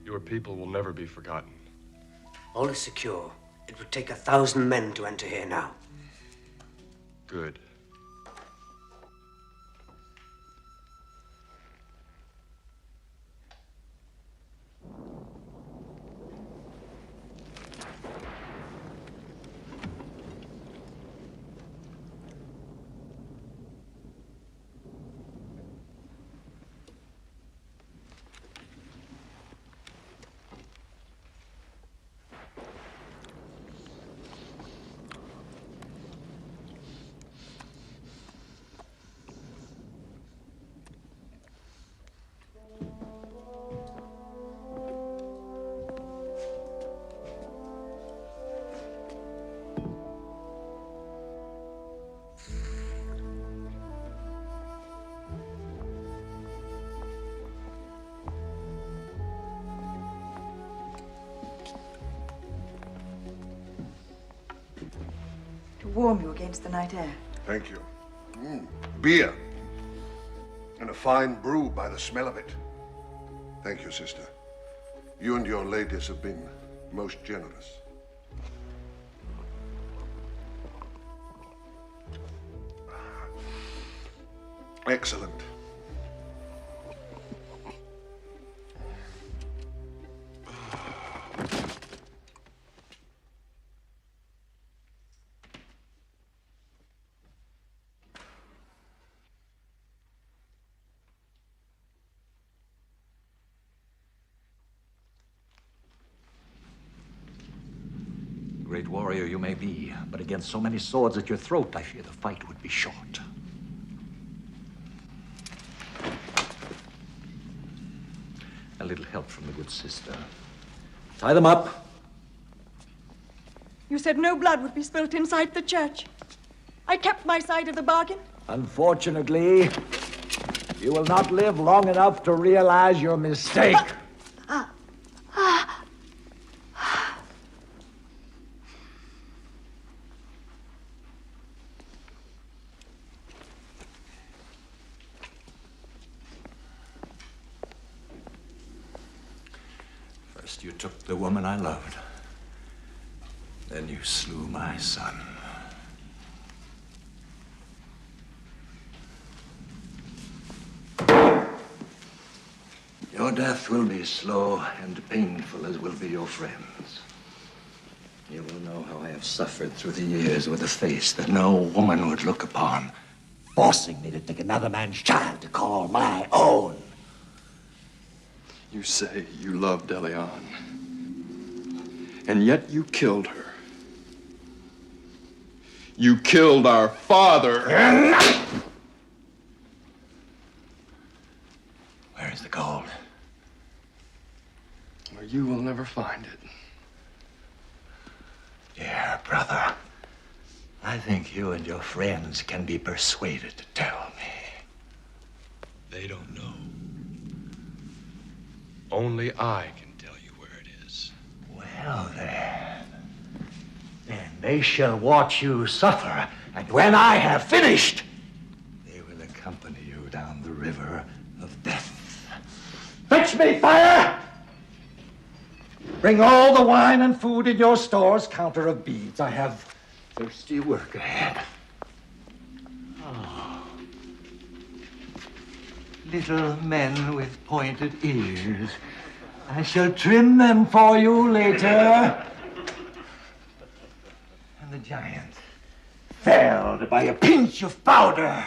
Your people will never be forgotten. All is secure. It would take 1,000 men to enter here now. Good. To warm you against the night air. Thank you. Beer. And a fine brew by the smell of it. Thank you, sister. You and your ladies have been most generous. Excellent. Great warrior you may be, but against so many swords at your throat, I fear the fight would be short. A little help from the good sister. Tie them up. You said no blood would be spilt inside the church. I kept my side of the bargain. Unfortunately, you will not live long enough to realize your mistake. First you took the woman I loved. Then you slew my son. Your death will be slow and painful, as will be your friends. You will know how I have suffered through the years with a face that no woman would look upon, forcing me to take another man's child to call my own. You say you loved Eliane, and yet you killed her. You killed our father. Where is the gold? Well, you will never find it. Dear brother, I think you and your friends can be persuaded to tell me. They don't know. Only I can tell you where it is. Well, then they shall watch you suffer, and when I have finished, they will accompany you down the river of death. Fetch me fire! Bring all the wine and food in your stores, counter of beads. I have thirsty work ahead. Oh. Little men with pointed ears. I shall trim them for you later. And the giant, felled by a pinch of powder.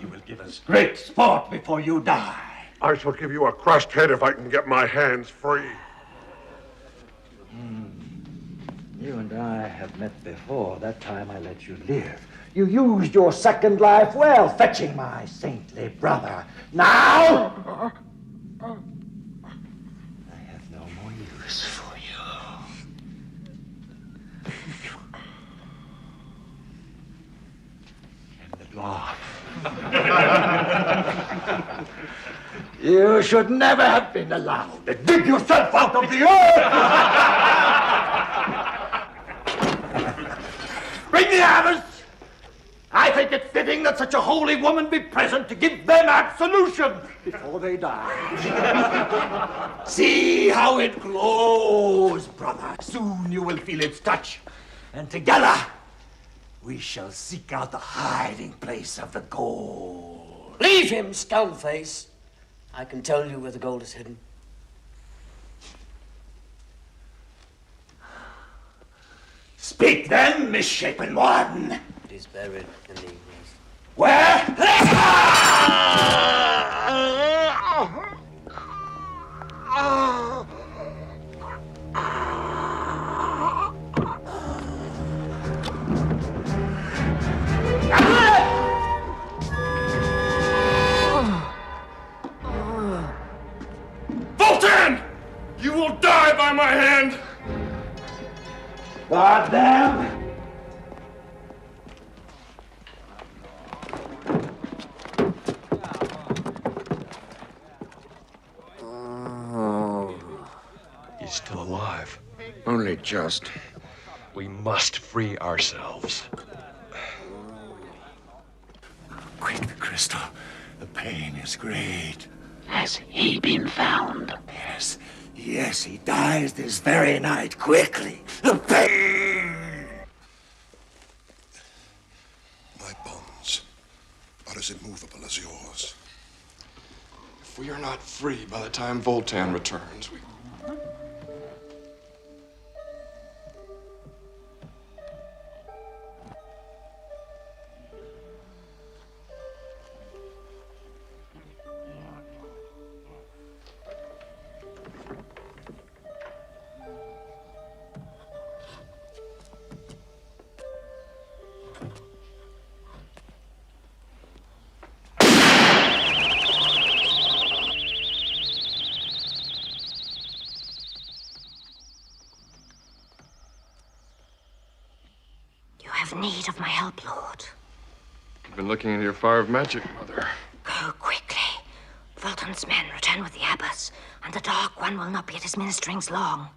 You will give us great sport before you die. I shall give you a crushed head if I can get my hands free. You and I have met before. That time I let you live. You used your second life well, fetching my saintly brother. Now, I have no more use for you. laugh. You should never have been allowed to dig yourself out of the earth! Bring the hammers! I think it fitting that such a holy woman be present to give them absolution before they die. See how it glows, brother. Soon you will feel its touch. And together, we shall seek out the hiding place of the gold. Leave him, Skullface. I can tell you where the gold is hidden. Speak then, misshapen one. It is buried in the Where? Voltan! You will die by my hand! God damn! He's still alive. Only just. We must free ourselves. Quick, the crystal. The pain is great. Has he been found? Yes. Yes, he dies this very night, quickly. The pain! My bonds are as immovable as yours. If we are not free by the time Voltan returns, we... Need of my help, Lord. I've been looking into your fire of magic, Mother. Go quickly. Voltan's men return with the abbess, and the Dark One will not be at his ministerings long.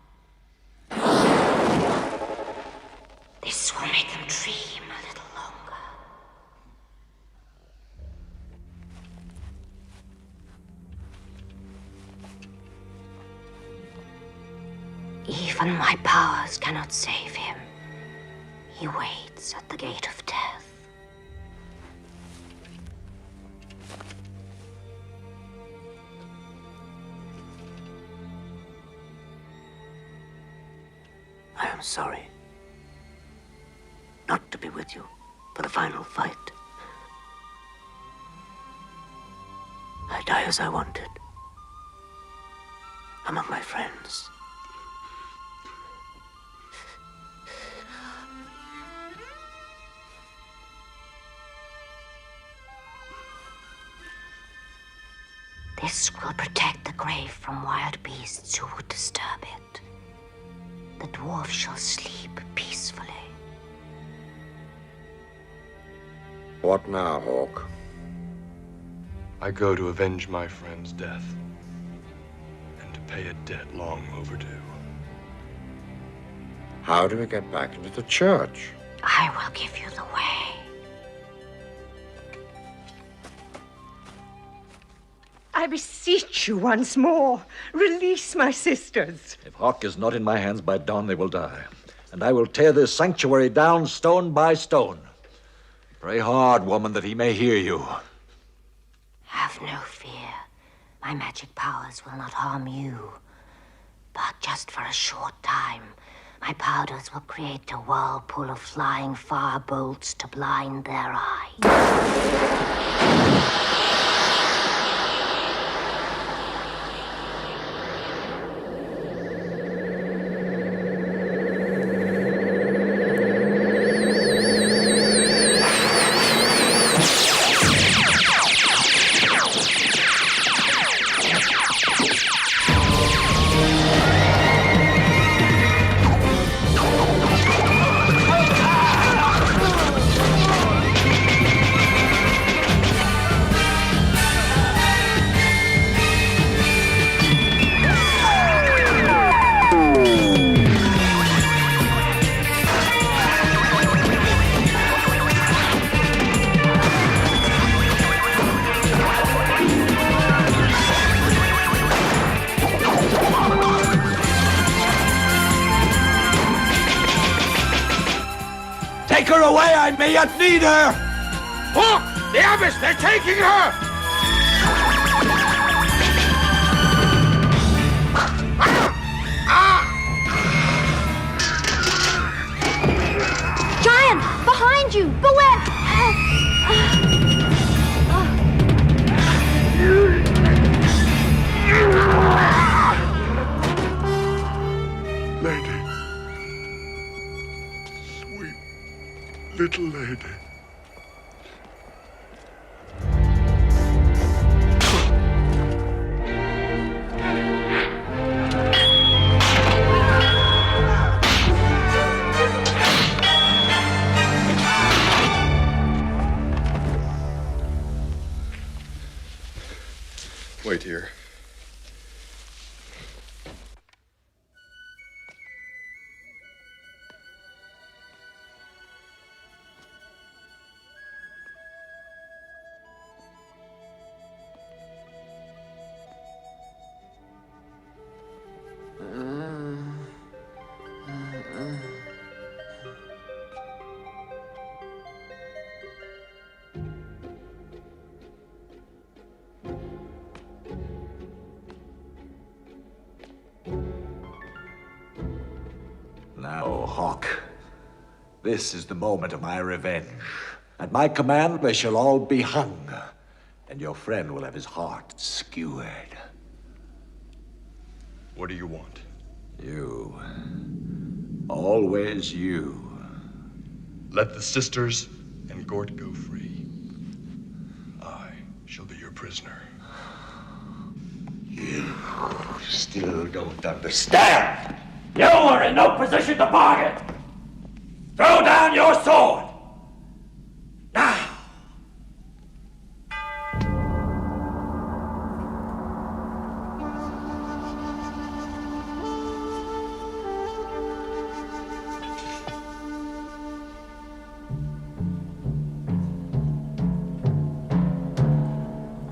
This will make them dream a little longer. Even my powers cannot save him. He waits at the gate of death. I am sorry not to be with you for the final fight. I die as I wanted, among my friends. This will protect the grave from wild beasts who would disturb it. The dwarf shall sleep peacefully. What now, Hawk? I go to avenge my friend's death and to pay a debt long overdue. How do we get back into the church? I will give you the way. I beseech you once more, release my sisters. If Hawk is not in my hands by dawn, they will die. And I will tear this sanctuary down stone by stone. Pray hard, woman, that he may hear you. Have no fear. My magic powers will not harm you. But just for a short time, my powders will create a whirlpool of flying fire bolts to blind their eyes. take her away. I may yet need her. Look! The Abbess! They're taking her! Giant! Behind you! Beware! Lady. Sweet little lady. Wait here. Now, Hawk, this is the moment of my revenge. At my command, they shall all be hung, and your friend will have his heart skewered. What do you want? You. Always you. Let the sisters and Gort go free. I shall be your prisoner. You still don't understand. You are in no position to bargain. Throw down your sword. Now.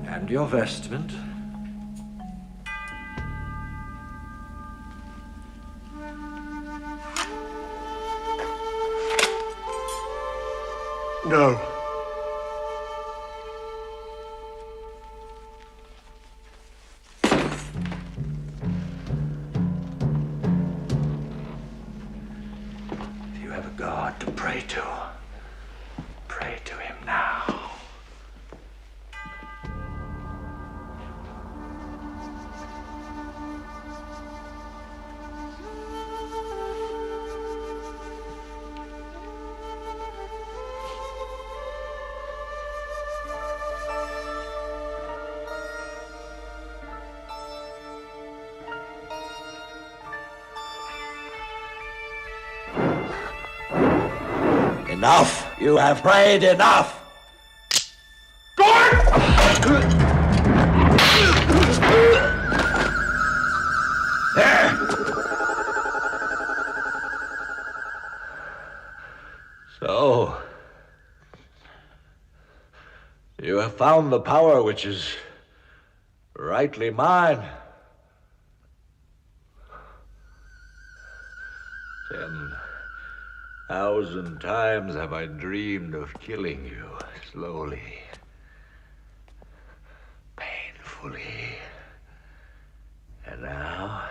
And your vestment. No. If you have a God to pray to, pray to him now. Enough! You have prayed enough! There! So, you have found the power which is rightly mine. 10,000 times have I dreamed of killing you slowly, painfully. And now...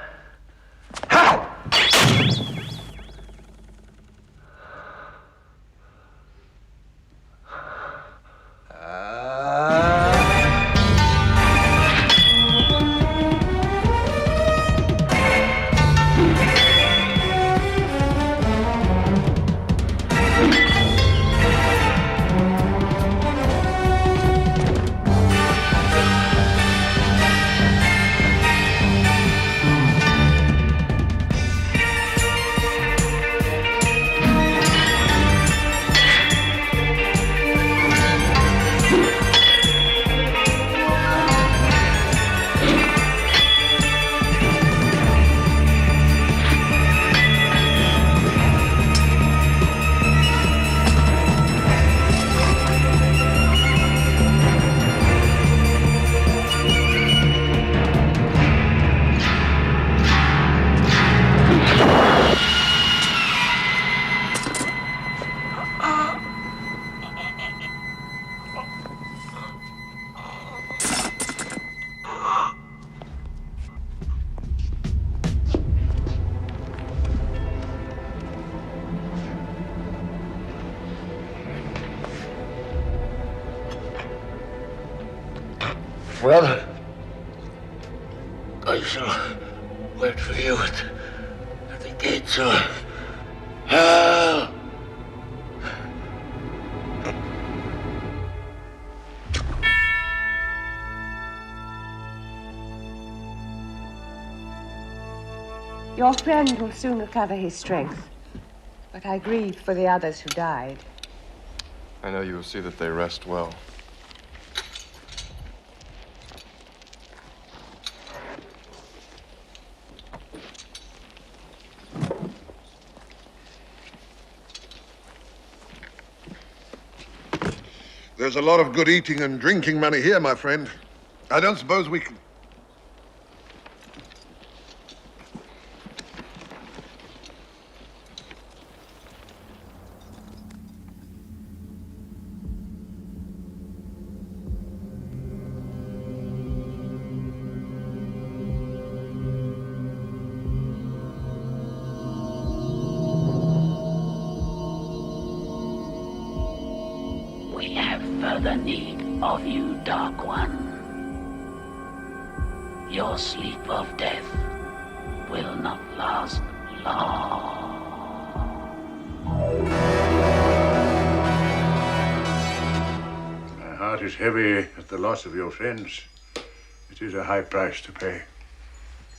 Well, I shall wait for you at the gates of hell. Your friend will soon recover his strength, but I grieve for the others who died. I know you will see that they rest well. There's a lot of good eating and drinking money here, my friend. I don't suppose we can... We have further need of you, Dark One. Your sleep of death will not last long. My heart is heavy at the loss of your friends. It is a high price to pay.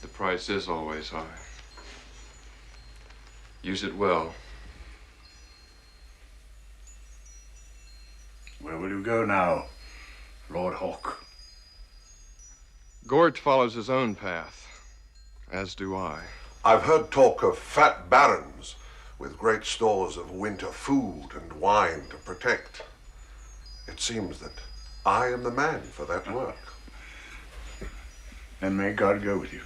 The price is always high. Use it well. Where will you go now, Lord Hawk? Gort follows his own path, as do I. I've heard talk of fat barons with great stores of winter food and wine to protect. It seems that I am the man for that work. Then may God go with you.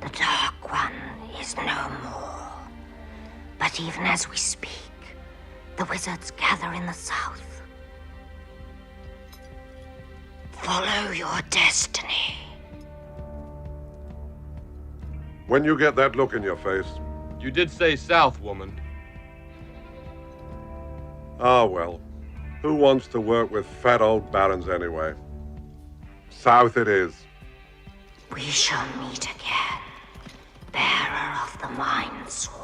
The Dark One is no more. But even as we speak, the wizards gather in the south. Follow your destiny. When you get that look in your face... You did say south, woman. Ah, well. Who wants to work with fat old barons anyway? South it is. We shall meet again, bearer of the Mind Sword.